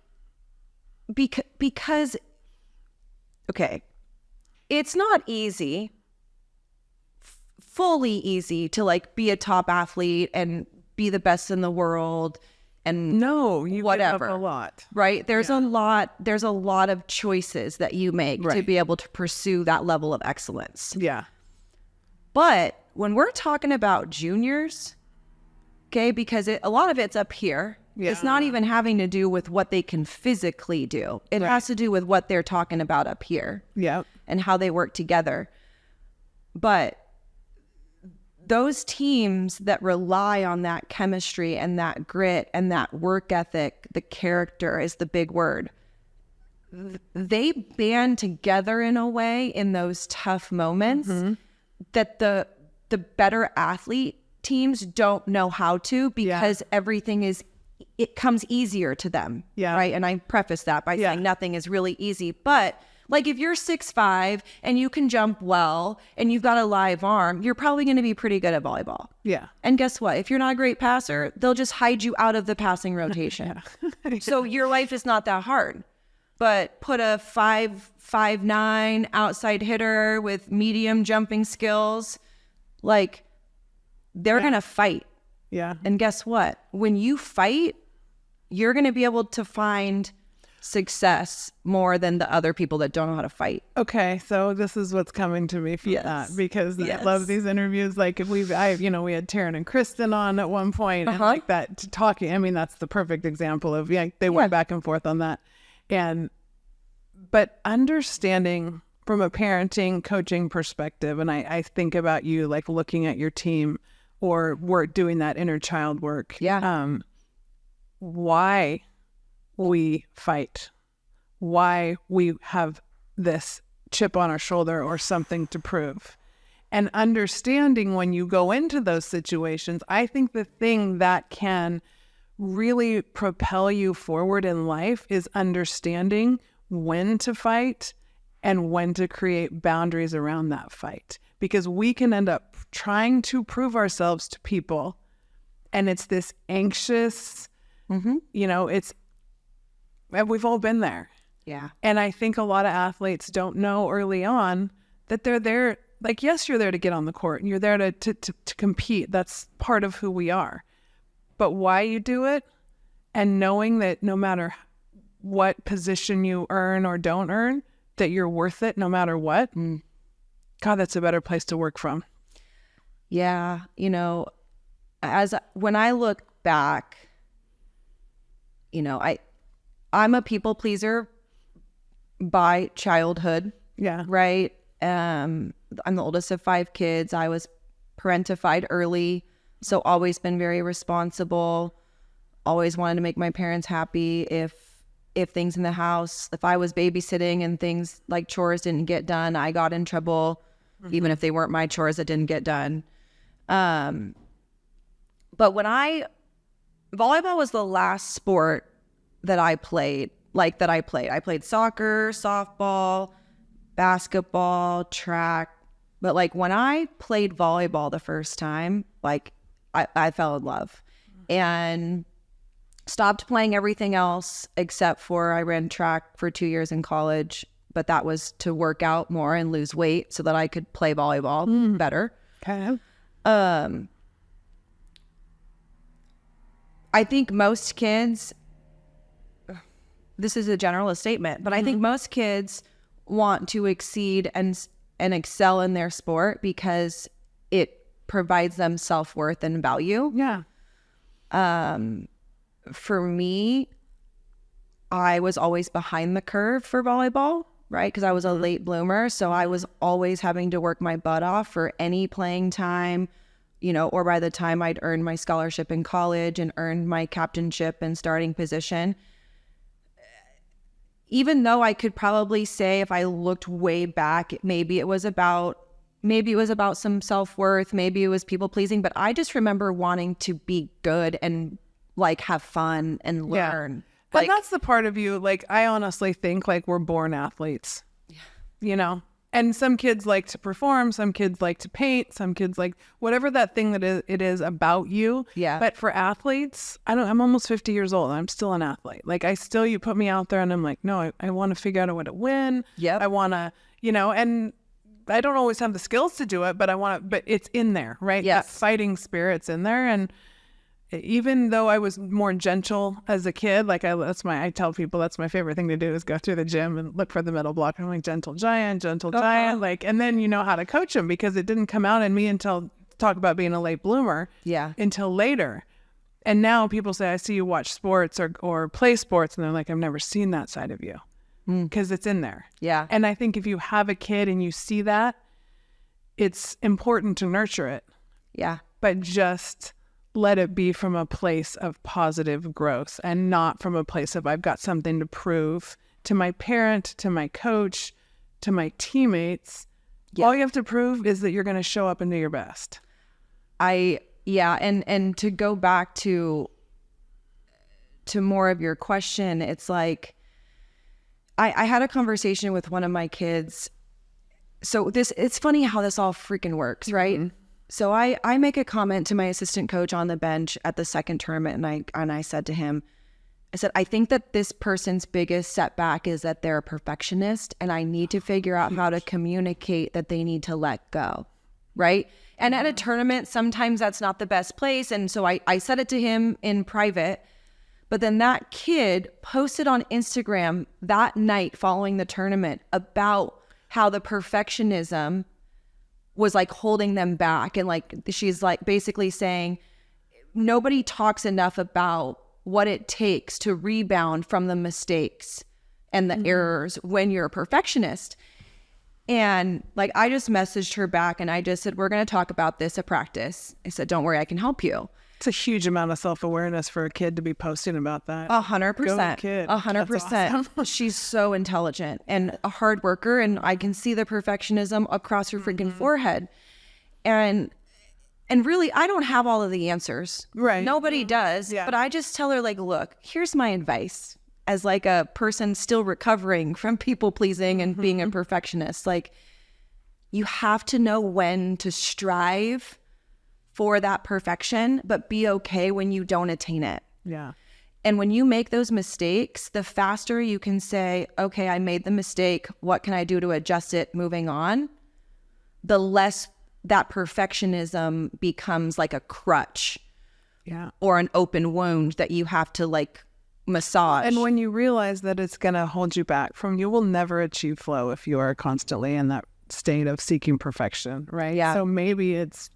because okay. it's not easy, fully easy to like be a top athlete and be the best in the world and No, you whatever. give up a lot. Right? There's a lot of choices that you make to Right. be able to pursue that level of excellence. Yeah. But when we're talking about juniors, okay, because a lot of it's up here. Yeah. It's not even having to do with what they can physically do. It has to do with what they're talking about up here Yeah. and how they work together. But those teams that rely on that chemistry and that grit and that work ethic, the character is the big word. They band together in a way in those tough moments that the better athlete teams don't know how to, because it comes easier to them. Yeah. Right. And I preface that by saying nothing is really easy. But like if you're 6'5" and you can jump well and you've got a live arm, you're probably going to be pretty good at volleyball. Yeah. And guess what? If you're not a great passer, they'll just hide you out of the passing rotation. So your life is not that hard. But put a 5'9" outside hitter with medium jumping skills, like they're going to fight. Yeah. And guess what? When you fight, you're going to be able to find success more than the other people that don't know how to fight. Okay, so this is what's coming to me from that, because I love these interviews. Like if we had Taryn and Kristen on at one point, and like that talking. I mean, that's the perfect example of they went back and forth on that, but understanding from a parenting coaching perspective, and I think about you like looking at your team or doing that inner child work. Yeah. Why we fight, why we have this chip on our shoulder or something to prove, and understanding when you go into those situations. I think the thing that can really propel you forward in life is understanding when to fight and when to create boundaries around that fight, because we can end up trying to prove ourselves to people, and it's this anxious, we've all been there. Yeah. And I think a lot of athletes don't know early on that they're there. Like, yes, you're there to get on the court and you're there to compete. That's part of who we are. But why you do it, and knowing that no matter what position you earn or don't earn, that you're worth it no matter what. God, that's a better place to work from. Yeah. When I look back, I'm a people pleaser by childhood. Yeah. Right. I'm the oldest of 5 kids. I was parentified early, so always been very responsible. Always wanted to make my parents happy. If things in the house, if I was babysitting and things like chores didn't get done, I got in trouble, even if they weren't my chores that didn't get done. But volleyball was the last sport that I played. I played soccer, softball, basketball, track. But like when I played volleyball the first time, like I fell in love and stopped playing everything else except for I ran track for 2 years in college, but that was to work out more and lose weight so that I could play volleyball better. Okay. I think most kids, this is a generalist statement, but I think most kids want to exceed and excel in their sport because it provides them self-worth and value. Yeah. For me, I was always behind the curve for volleyball, right? Because I was a late bloomer. So I was always having to work my butt off for any playing time, or by the time I'd earned my scholarship in college and earned my captainship and starting position. Even though I could probably say if I looked way back, maybe it was about some self-worth, maybe it was people pleasing, but I just remember wanting to be good and like have fun and learn. But that's the part of you, like, I honestly think like we're born athletes, and some kids like to perform, some kids like to paint, some kids like whatever that thing that it is about you. Yeah. But for athletes, I'm almost 50 years old. I'm still an athlete. Like you put me out there and I'm like, no, I want to figure out a way to win. Yep. I want to, and I don't always have the skills to do it, but but it's in there, right? Yes. That fighting spirit's in there. And even though I was more gentle as a kid, like I tell people that's my favorite thing to do is go through the gym and look for the middle block. I'm like gentle giant, like, and then you know how to coach them, because it didn't come out in me until, talk about being a late bloomer, until later. And now people say, I see you watch sports or play sports, and they're like, I've never seen that side of you, because it's in there. Yeah. And I think if you have a kid and you see that, it's important to nurture it. Yeah. But just let it be from a place of positive growth, and not from a place of I've got something to prove to my parent, to my coach, to my teammates. Yeah. All you have to prove is that you're going to show up and do your best. And to go back to more of your question, it's like I had a conversation with one of my kids. So it's funny how this all freaking works, right? Mm-hmm. So I make a comment to my assistant coach on the bench at the second tournament, and I said to him, I said, I think that this person's biggest setback is that they're a perfectionist, and I need to figure out how to communicate that they need to let go, right? And at a tournament, sometimes that's not the best place. And so I said it to him in private, but then that kid posted on Instagram that night following the tournament about how the perfectionism was like holding them back. And like, she's like basically saying, nobody talks enough about what it takes to rebound from the mistakes and the errors when you're a perfectionist. And like, I just messaged her back and I just said, we're going to talk about this at practice. I said, don't worry, I can help you. It's a huge amount of self-awareness for a kid to be posting about that. 100%. Kid. 100%. Awesome. She's so intelligent and a hard worker, and I can see the perfectionism across her freaking forehead. And really, I don't have all of the answers. Right. Nobody does. Yeah. But I just tell her, like, look, here's my advice as like a person still recovering from people pleasing and being a perfectionist. Like, you have to know when to strive for that perfection, but be okay when you don't attain it. Yeah. And when you make those mistakes, the faster you can say, okay, I made the mistake. What can I do to adjust it moving on? The less that perfectionism becomes like a crutch, or an open wound that you have to like massage. And when you realize that it's going to hold you back you will never achieve flow if you are constantly in that state of seeking perfection, right? Yeah. So maybe it's,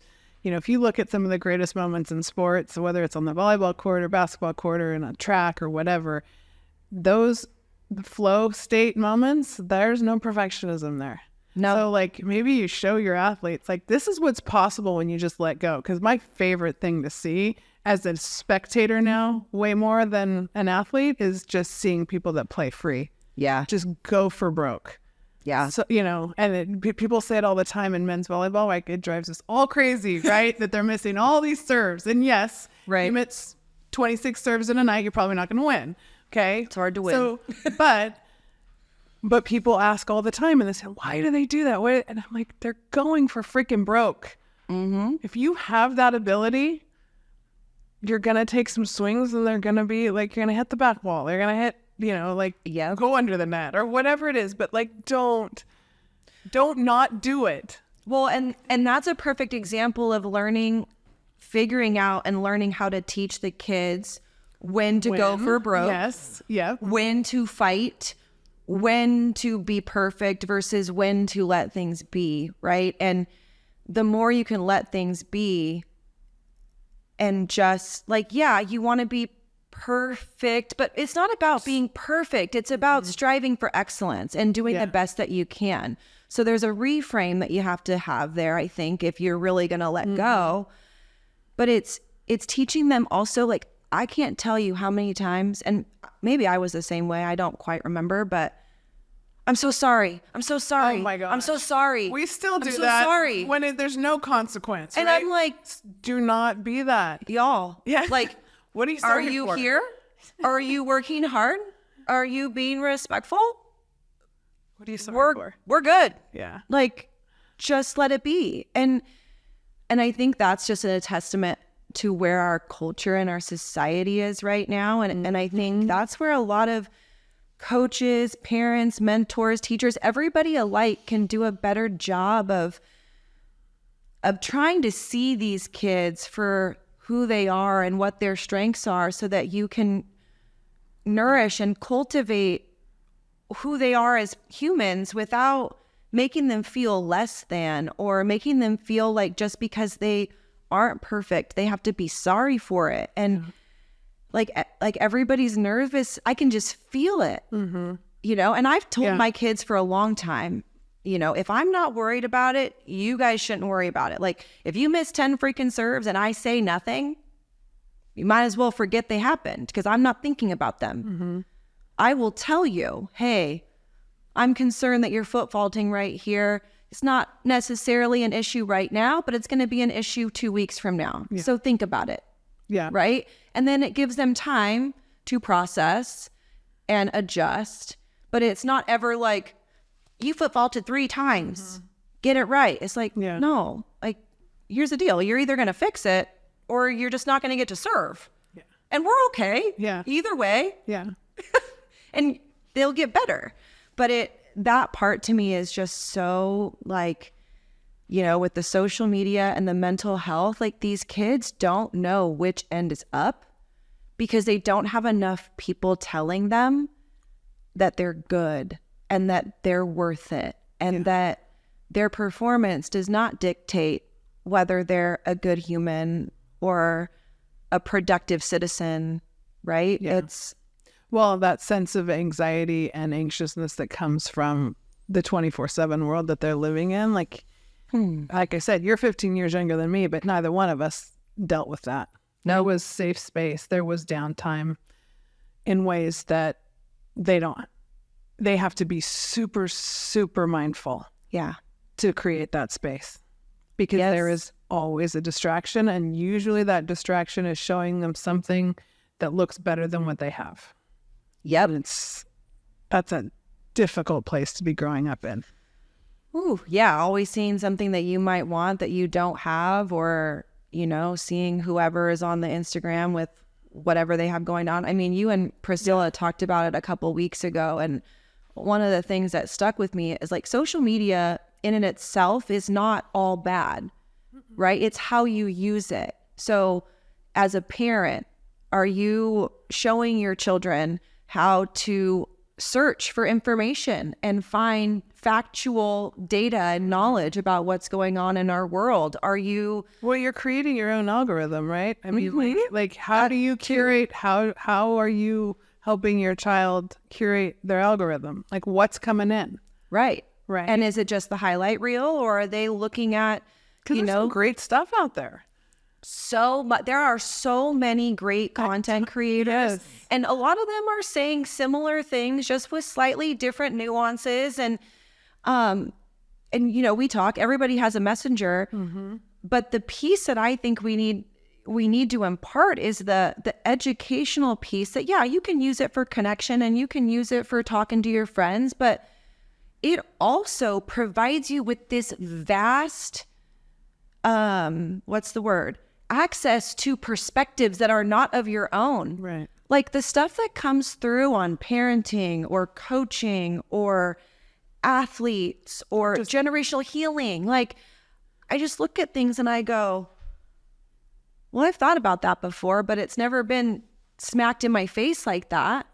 if you look at some of the greatest moments in sports, whether it's on the volleyball court or basketball court or in a track or whatever, the flow state moments, there's no perfectionism there. No. So like maybe you show your athletes, like, this is what's possible when you just let go. Because my favorite thing to see as a spectator now, way more than an athlete, is just seeing people that play free. Yeah. Just go for broke. Yeah. So, and people say it all the time in men's volleyball, like it drives us all crazy, right? That they're missing all these serves. And yes, right. You miss 26 serves in a night, you're probably not going to win. Okay. It's hard to win. So, but people ask all the time, and they say, why do they do that? And I'm like, they're going for freaking broke. Mm-hmm. If you have that ability, you're going to take some swings, and they're going to be like, you're going to hit the back wall. They're going to hit, go under the net or whatever it is. But like, don't not do it. Well, and that's a perfect example of figuring out and learning how to teach the kids when to go for broke. Yes. Yeah. When to fight, when to be perfect versus when to let things be, right? And the more you can let things be and just like, you want to be perfect, but it's not about being perfect. It's about striving for excellence and doing the best that you can. So there's a reframe that you have to have there, I think, if you're really going to let go. But it's teaching them also, like, I can't tell you how many times, and maybe I was the same way, I don't quite remember, but I'm so sorry. I'm so sorry. Oh my God. I'm so sorry. We still do I'm so that sorry. when there's no consequence. And right? I'm like, do not be that. Y'all. Yeah. Like, what are you are sorry you for? here? Are you working hard? Are you being respectful? What are you sorry for? We're good. Yeah. Like, just let it be. And I think that's just a testament to where our culture and our society is right now. And I think that's where a lot of coaches, parents, mentors, teachers, everybody alike can do a better job of trying to see these kids for who they are and what their strengths are, so that you can nourish and cultivate who they are as humans without making them feel less than, or making them feel like just because they aren't perfect, they have to be sorry for it. And like everybody's nervous. I can just feel it, you know, and I've told my kids for a long time, you know, if I'm not worried about it, you guys shouldn't worry about it. Like, if you miss 10 freaking serves and I say nothing, you might as well forget they happened, because I'm not thinking about them. I will tell you, hey, I'm concerned that you're foot faulting right here. It's not necessarily an issue right now, but it's going to be an issue 2 weeks from now. So think about it. Right. And then it gives them time to process and adjust. But it's not ever like, you foot faulted 3 times. Get it right. It's like, no, like, here's the deal. You're either going to fix it or you're just not going to get to serve. And we're okay. Either way. And they'll get better. But that part to me is just so, like, you know, with the social media and the mental health, like, these kids don't know which end is up, because they don't have enough people telling them that they're good and that they're worth it, and that their performance does not dictate whether they're a good human or a productive citizen, right? It's, well, that sense of anxiety and anxiousness that comes from the 24/7 world that they're living in. Like I said, you're 15 years younger than me, but neither one of us dealt with that. There was safe space. There was downtime in ways that they have to be super, super mindful to create that space, because there is always a distraction, and usually that distraction is showing them something that looks better than what they have. And that's a difficult place to be growing up in. Ooh, yeah, always seeing something that you might want that you don't have, or, you know, seeing whoever is on the Instagram with whatever they have going on. I mean, you and Priscilla talked about it a couple weeks ago, and one of the things that stuck with me is, like, social media in and itself is not all bad, right? It's how you use it. So as a parent, are you showing your children how to search for information and find factual data and knowledge about what's going on in our world? Are you... Well, you're creating your own algorithm, right? I mean, like how do you curate? How are you helping your child curate their algorithm? Like, what's coming in? Right. And is it just the highlight reel, or are they looking at, you know, some great stuff out there? There are so many great content creators, and a lot of them are saying similar things, just with slightly different nuances. And you know, everybody has a messenger, but the piece that I think we need to impart is the educational piece, that you can use it for connection and you can use it for talking to your friends, but it also provides you with this vast, access to perspectives that are not of your own. Right. Like the stuff that comes through on parenting or coaching or athletes or just generational healing. Like, I just look at things and I go, well, I've thought about that before, but it's never been smacked in my face like that.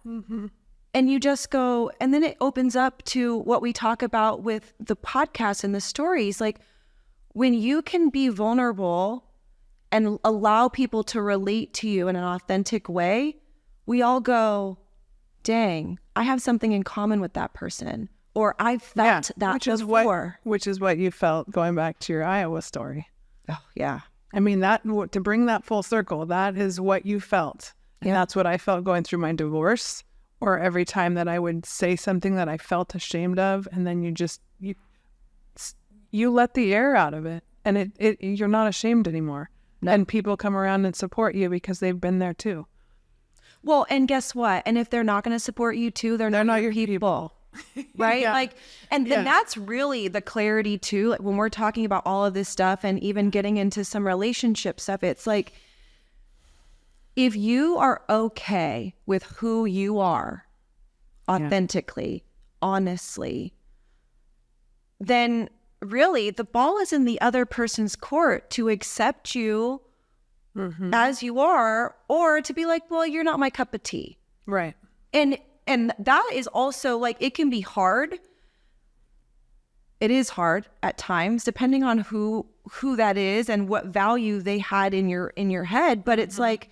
And you just go, and then it opens up to what we talk about with the podcast and the stories. Like, when you can be vulnerable and allow people to relate to you in an authentic way, we all go, dang, I have something in common with that person. Or I felt that before. Which is what you felt going back to your Iowa story. Oh, yeah. I mean, to bring that full circle, that is what you felt. And that's what I felt going through my divorce, or every time that I would say something that I felt ashamed of, and then you let the air out of it, and you're not ashamed anymore. No. And people come around and support you because they've been there too. Well, and guess what? And if they're not going to support you too, they're not your people. Right? Like, and then that's really the clarity too. Like, when we're talking about all of this stuff and even getting into some relationship stuff, it's like, if you are okay with who you are authentically, honestly, then really the ball is in the other person's court to accept you as you are, or to be like, well, you're not my cup of tea. Right. And that is also like, it can be hard. It is hard at times, depending on who that is and what value they had in your head. But it's like,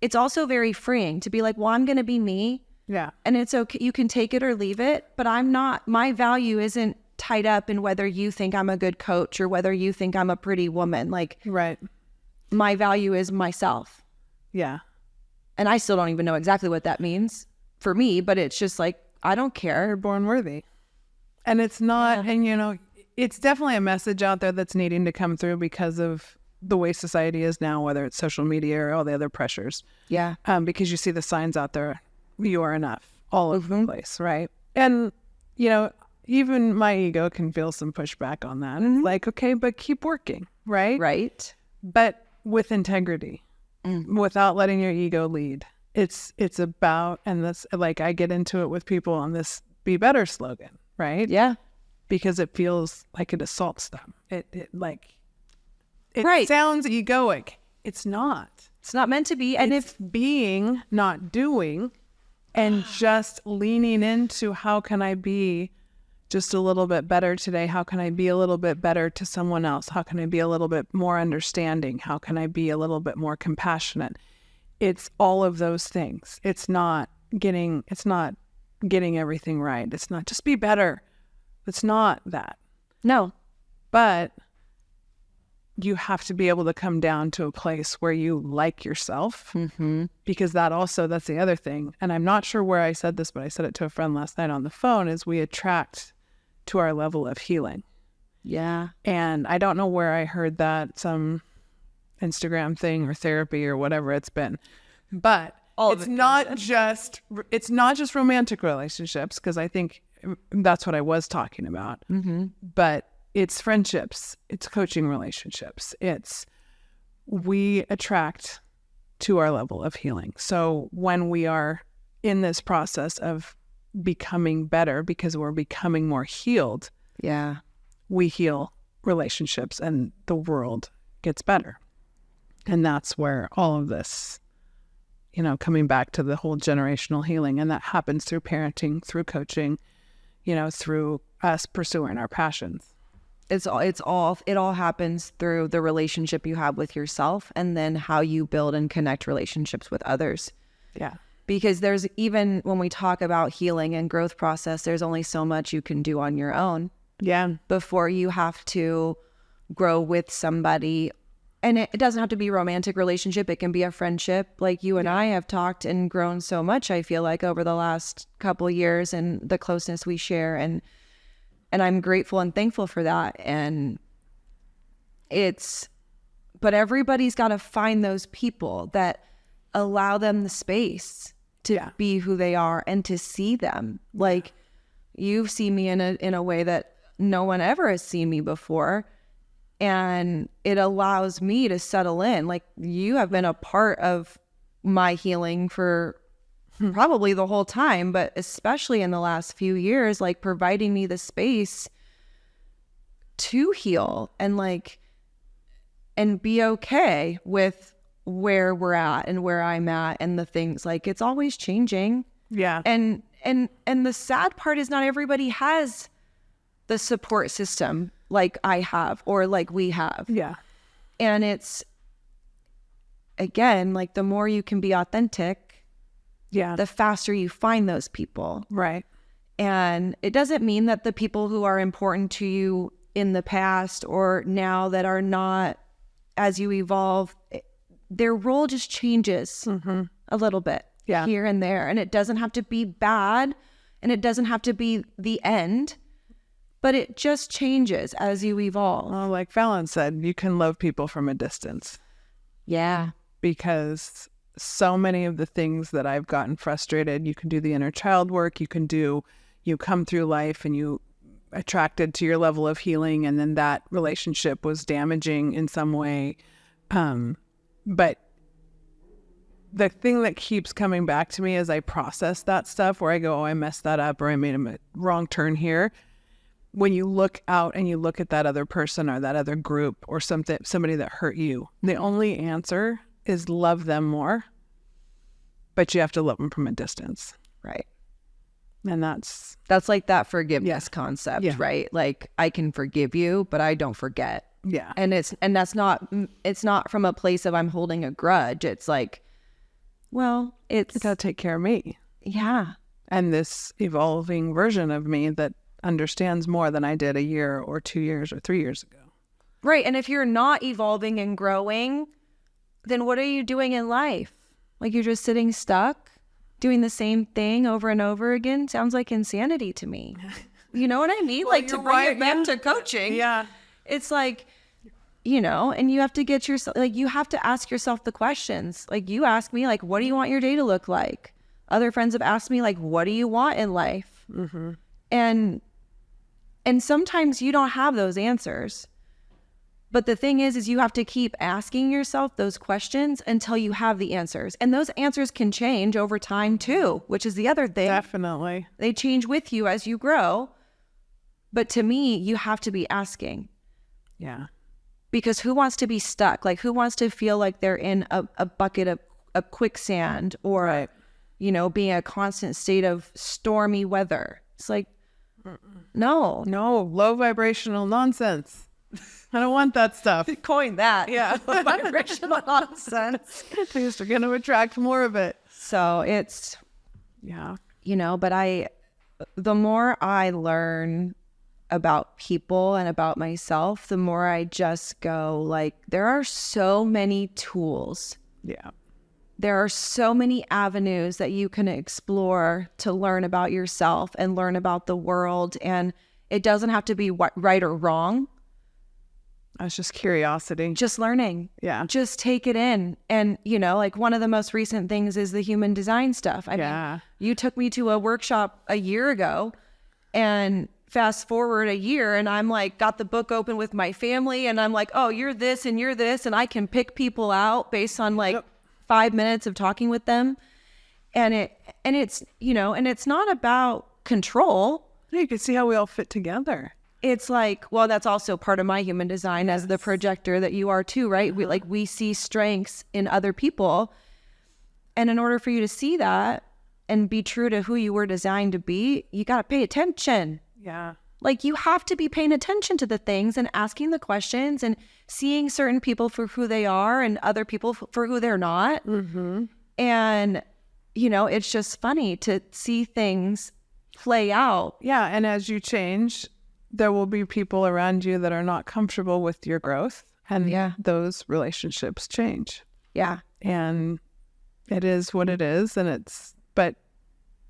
it's also very freeing to be like, well, I'm going to be me. Yeah. And it's okay. You can take it or leave it, but I'm not, my value isn't tied up in whether you think I'm a good coach or whether you think I'm a pretty woman. Like, right. My value is myself. Yeah. And I still don't even know exactly what that means for me, but it's just like, I don't care. You're born worthy. And it's not, and you know, it's definitely a message out there that's needing to come through because of the way society is now, whether it's social media or all the other pressures. Yeah. Because you see the signs out there, you are enough, all over the place, right? And, you know, even my ego can feel some pushback on that. It's like, okay, but keep working, right? Right. But with integrity, without letting your ego lead. It's about, and this, like, I get into it with people on this Be Better slogan, right? Yeah. Because it feels like it assaults them. It right. sounds egoic. It's not. It's not meant to be. And it's being, not doing, and just leaning into how can I be just a little bit better today? How can I be a little bit better to someone else? How can I be a little bit more understanding? How can I be a little bit more compassionate? It's all of those things. It's not getting everything right. It's not just be better. It's not that. No. But you have to be able to come down to a place where you like yourself, because that's the other thing. And I'm not sure where I said this, but I said it to a friend last night on the phone, is we attract to our level of healing. Yeah. And I don't know where I heard that, some Instagram thing or therapy or whatever it's been, but it's not just romantic relationships, because I think that's what I was talking about. But it's friendships, it's coaching relationships, we attract to our level of healing. So when we are in this process of becoming better, because we're becoming more healed, we heal relationships and the world gets better. And that's where all of this, you know, coming back to the whole generational healing, and that happens through parenting, through coaching, you know, through us pursuing our passions. It all happens through the relationship you have with yourself, and then how you build and connect relationships with others. Yeah. Because there's, even when we talk about healing and growth process, there's only so much you can do on your own. Yeah. Before you have to grow with somebody. And it doesn't have to be a romantic relationship. It can be a friendship. Like you and I have talked and grown so much, I feel like, over the last couple of years, and the closeness we share. And I'm grateful and thankful for that. And but everybody's got to find those people that allow them the space to be who they are and to see them. Like, you see me in a way that no one ever has seen me before. And it allows me to settle in. Like, you have been a part of my healing for probably the whole time, but especially in the last few years, like, providing me the space to heal and be okay with where we're at and where I'm at, and the things, like, it's always changing. Yeah. And the sad part is not everybody has the support system like I have, or like we have. Yeah. And it's, again, like, the more you can be authentic, the faster you find those people. Right. And it doesn't mean that the people who are important to you in the past or now that are not, as you evolve, their role just changes a little bit here and there. And it doesn't have to be bad, and it doesn't have to be the end, but it just changes as you evolve. Well, like Falyn said, you can love people from a distance. Yeah. Because so many of the things that I've gotten frustrated, you can do the inner child work, you come through life and you attracted to your level of healing, and then that relationship was damaging in some way. But the thing that keeps coming back to me as I process that stuff, where I go, oh, I messed that up, or I made a wrong turn here. When you look out and you look at that other person or that other group or somebody that hurt you, the only answer is love them more, but you have to love them from a distance. Right. And that's like that forgiveness concept, right? Like, I can forgive you, but I don't forget. Yeah. And it's not from a place of I'm holding a grudge. It's like, well, it's got to take care of me. Yeah. And this evolving version of me that understands more than I did a year or 2 years or 3 years ago. Right. And if you're not evolving and growing, then what are you doing in life? Like, you're just sitting stuck, doing the same thing over and over again? Sounds like insanity to me. You know what I mean? Well, like, to bring it back to coaching. Yeah. It's like, and you have to get yourself, like, you have to ask yourself the questions. Like, you ask me, like, what do you want your day to look like? Other friends have asked me, like, what do you want in life? Mm-hmm. And sometimes you don't have those answers. But the thing is you have to keep asking yourself those questions until you have the answers. And those answers can change over time too, which is the other thing. Definitely. They change with you as you grow. But to me, you have to be asking. Yeah. Because who wants to be stuck? Like, who wants to feel like they're in a bucket of quicksand or, right. Being a constant state of stormy weather? It's like, no, low vibrational nonsense. I don't want that stuff. Coin that. Yeah. Vibrational nonsense. Things are going to attract more of it. So it's, yeah. But the more I learn about people and about myself, the more I just go, like, there are so many tools. Yeah. There are so many avenues that you can explore to learn about yourself and learn about the world. And it doesn't have to be right or wrong. It's just curiosity. Just learning. Yeah. Just take it in. And, like, one of the most recent things is the human design stuff. I mean, you took me to a workshop a year ago, and fast forward a year, and I'm like, got the book open with my family, and I'm like, oh, you're this and you're this. And I can pick people out based on, like, 5 minutes of talking with them. And it's not about control. You can see how we all fit together. It's like, well, that's also part of my human design as the projector that you are too, right? We see strengths in other people. And in order for you to see that and be true to who you were designed to be, you got to pay attention. Yeah. Like, you have to be paying attention to the things and asking the questions and seeing certain people for who they are and other people for who they're not. Mm-hmm. And, it's just funny to see things play out. Yeah. And as you change, there will be people around you that are not comfortable with your growth. And those relationships change. Yeah. And it is what it is. But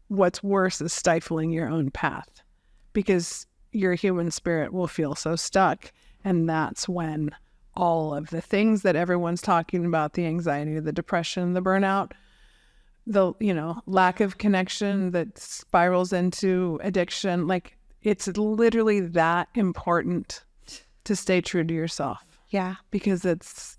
what's worse is stifling your own path, because your human spirit will feel so stuck. And that's when all of the things that everyone's talking about, the anxiety, the depression, the burnout, the, lack of connection that spirals into addiction, like, it's literally that important to stay true to yourself. Yeah. Because it's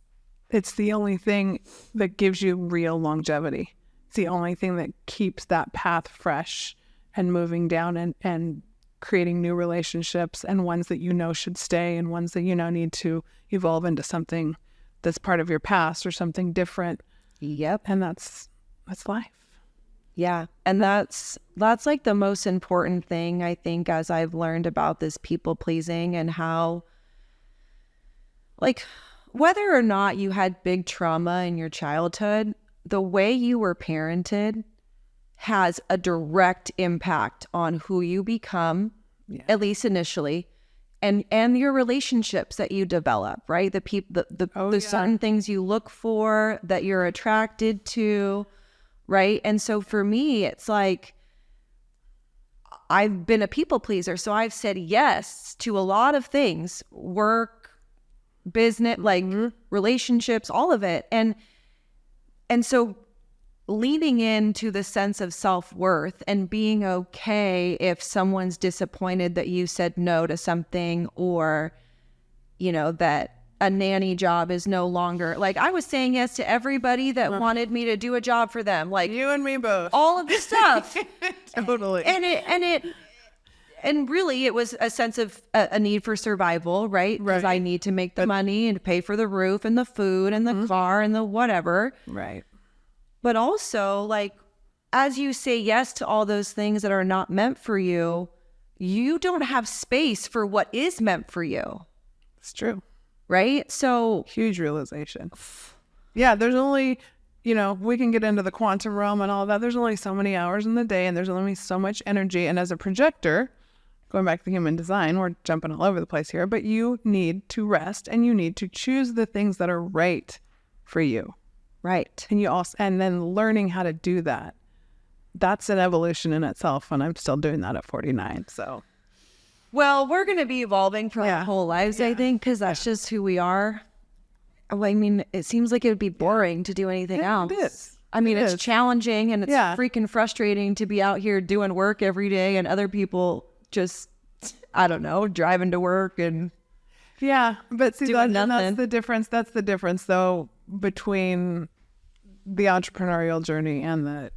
the only thing that gives you real longevity. It's the only thing that keeps that path fresh and moving down and creating new relationships, and ones that should stay, and ones that need to evolve into something that's part of your past or something different. Yep. And that's life. Yeah. And that's like the most important thing, I think, as I've learned about this people pleasing, and how, like, whether or not you had big trauma in your childhood, the way you were parented has a direct impact on who you become, at least initially, and your relationships that you develop, right? The people, the certain things you look for, that you're attracted to, right? And so for me, it's like, I've been a people pleaser. So I've said yes to a lot of things, work, business, like relationships, all of it. And so leaning into the sense of self-worth and being okay if someone's disappointed that you said no to something, or, that a nanny job is no longer like I was saying yes to everybody that wanted me to do a job for them. Like You and me both. all of the stuff. Totally. And really it was a sense of a need for survival, right? Because I need to make the money and pay for the roof and the food and the car and the whatever. Right. But also, like, as you say yes to all those things that are not meant for you, you don't have space for what is meant for you. It's true. Right? So Huge realization. Yeah, there's only, we can get into the quantum realm and all that. There's only so many hours in the day, and there's only so much energy. And as a projector, going back to human design, we're jumping all over the place here, but you need to rest and you need to choose the things that are right for you. right. And then learning how to do that. That's an evolution in itself, and I'm still doing that at 49. So, Well, we're going to be evolving for our whole lives, I think, because that's just who we are. Well, I mean, it seems like it would be boring to do anything else. It is. I mean, It it's is. challenging and it's freaking frustrating to be out here doing work every day and other people just, I don't know, driving to work and Yeah, but see, Doing that's nothing. the difference. That's the difference, though, between the entrepreneurial journey and the,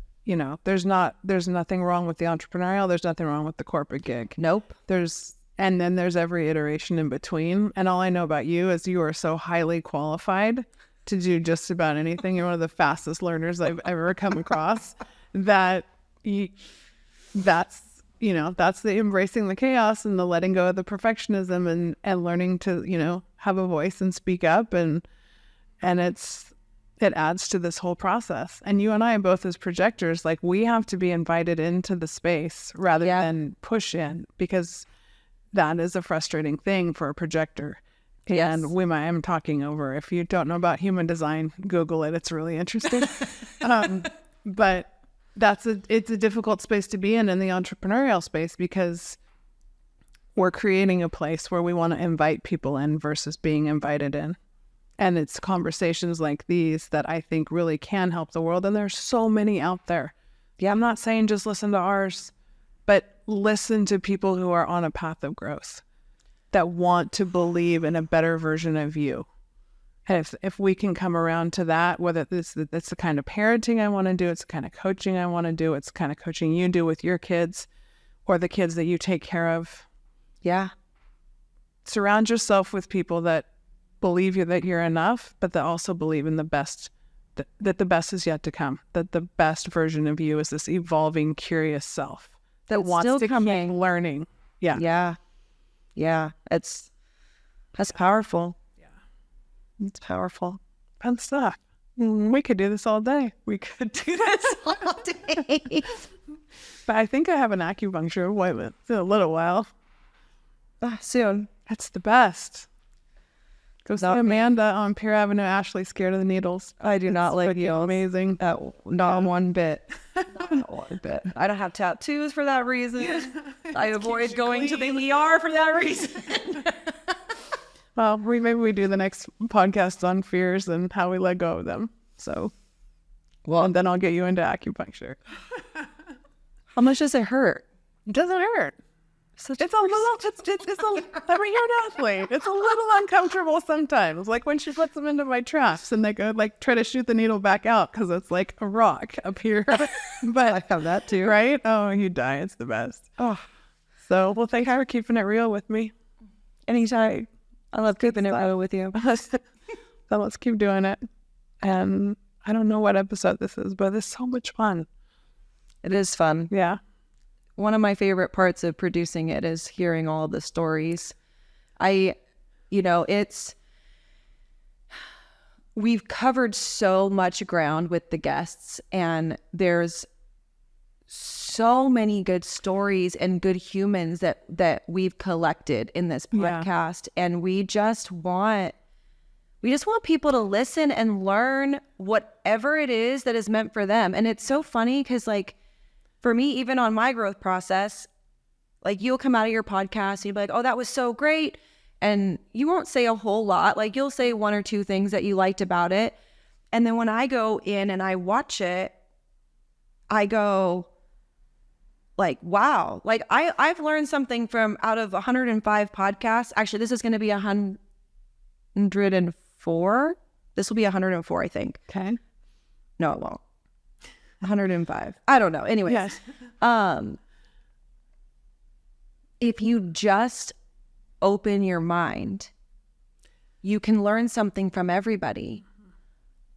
there's nothing wrong with the entrepreneurial. There's nothing wrong with the corporate gig. nope. And then there's every iteration in between. And all I know about you is you are so highly qualified to do just about anything. You're one of the fastest learners I've ever come across. That's the embracing the chaos and the letting go of the perfectionism and learning to, have a voice and speak up. And it adds to this whole process. And you and I both as projectors, like we have to be invited into the space rather than push in, because that is a frustrating thing for a projector. Yes. And I'm talking over. If you don't know about human design, Google it. It's really interesting. But it's a difficult space to be in the entrepreneurial space, because we're creating a place where we want to invite people in versus being invited in. And it's conversations like these that I think really can help the world. And there's so many out there. Yeah, I'm not saying just listen to ours, but listen to people who are on a path of growth that want to believe in a better version of you. And if we can come around to that, whether it's the kind of parenting I want to do, it's the kind of coaching I want to do, it's the kind of coaching you do with your kids or the kids that you take care of. Yeah. Surround yourself with people that believe that you're enough, but that also believe in the best, that the best is yet to come, that the best version of you is this evolving, curious self that It's wants still to coming. keep learning. Yeah. Yeah. Yeah. That's powerful. Yeah. It's powerful. Fun stuff. We could do this all day. We could do this all day. But I think I have an acupuncture appointment in a little while. Soon. That's the best. Go see Not me. Amanda on Pier Avenue. Ashley's scared of the needles. I do not like you. Amazing. Not one bit. Not one bit. I don't have tattoos for that reason. I avoid going to the ER for that reason. Well, maybe we do the next podcast on fears and how we let go of them. So, and then I'll get you into acupuncture. How much does it hurt? It doesn't hurt. It's a little, you're an athlete. It's a little uncomfortable sometimes. Like when she puts them into my traps and they go try to shoot the needle back out because it's like a rock up here. But I have that too. Right? Oh, you die. It's the best. Oh, So, well, thanks for keeping it real with me. anytime. I love keeping it real with you. So let's keep doing it. And I don't know what episode this is, but it's so much fun. It is fun. Yeah. One of my favorite parts of producing it is hearing all the stories. We've covered so much ground with the guests, and there's so many good stories and good humans that we've collected in this podcast. And we just want people to listen and learn whatever it is that is meant for them. And it's so funny because, like, for me, even on my growth process, like, you'll come out of your podcast and you'll be like, oh, that was so great. And you won't say a whole lot. Like, you'll say one or two things that you liked about it. And then when I go in and I watch it, I go like, wow, like I've learned something from out of 105 podcasts. Actually, this is going to be 104. This will be 104, I think. Okay. No, it won't. 105. I don't know. Anyways. Yes. If you just open your mind, you can learn something from everybody.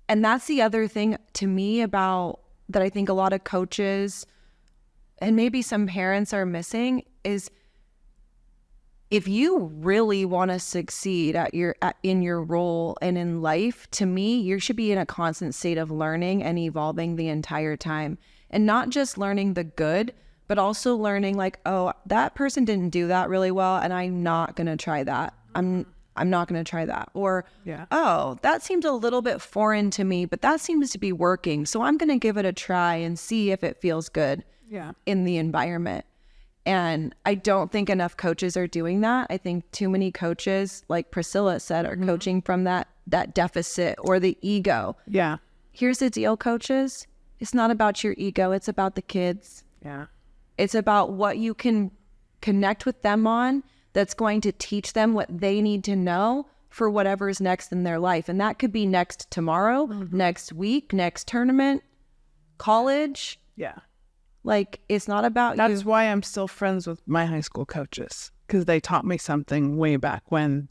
And that's the other thing to me about that I think a lot of coaches and maybe some parents are missing is if you really want to succeed in your role and in life, to me, you should be in a constant state of learning and evolving the entire time. And not just learning the good, but also learning like, oh, that person didn't do that really well, and I'm not going to try that. I'm not going to try that. Or, oh, that seems a little bit foreign to me, but that seems to be working. So I'm going to give it a try and see if it feels good in the environment. And I don't think enough coaches are doing that. I think too many coaches, like Priscilla said, are coaching from that deficit or the ego. Yeah. Here's the deal, coaches. It's not about your ego. It's about the kids. Yeah. It's about what you can connect with them on that's going to teach them what they need to know for whatever's next in their life. And that could be next tomorrow, next week, next tournament, college. Yeah. Like, it's not about That's why I'm still friends with my high school coaches, because they taught me something way back when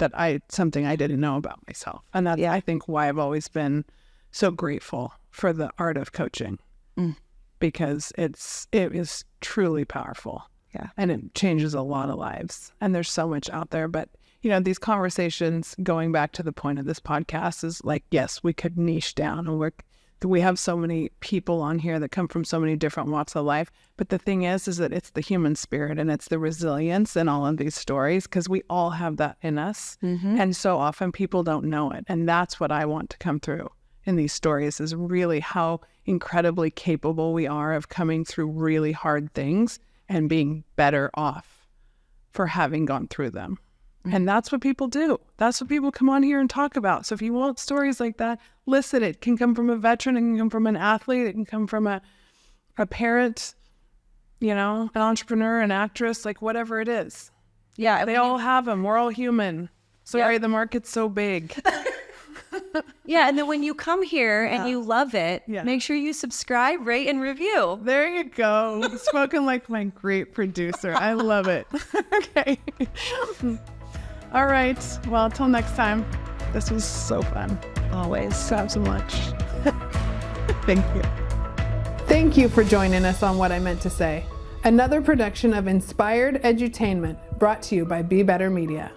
something I didn't know about myself. And that's, I think, why I've always been so grateful for the art of coaching, because it is truly powerful. Yeah. And it changes a lot of lives. And there's so much out there. But, these conversations, going back to the point of this podcast, is like, yes, we could niche down, and we have so many people on here that come from so many different walks of life. But the thing is that it's the human spirit and it's the resilience in all of these stories, because we all have that in us. And so often people don't know it. And that's what I want to come through in these stories, is really how incredibly capable we are of coming through really hard things and being better off for having gone through them. And that's what people do. That's what people come on here and talk about. So if you want stories like that, listen. It can come from a veteran. It can come from an athlete. It can come from a parent, an entrepreneur, an actress, like whatever it is. Yeah. They all have them. We're all human. Sorry, the market's so big. Yeah. And then when you come here and you love it, make sure you subscribe, rate, and review. There you go. Spoken like my great producer. I love it. Okay. All right. Well, until next time, this was so fun. Always. Have so much. Thank you. Thank you for joining us on What I Meant to Say, another production of Inspired Edutainment, brought to you by Be Better Media.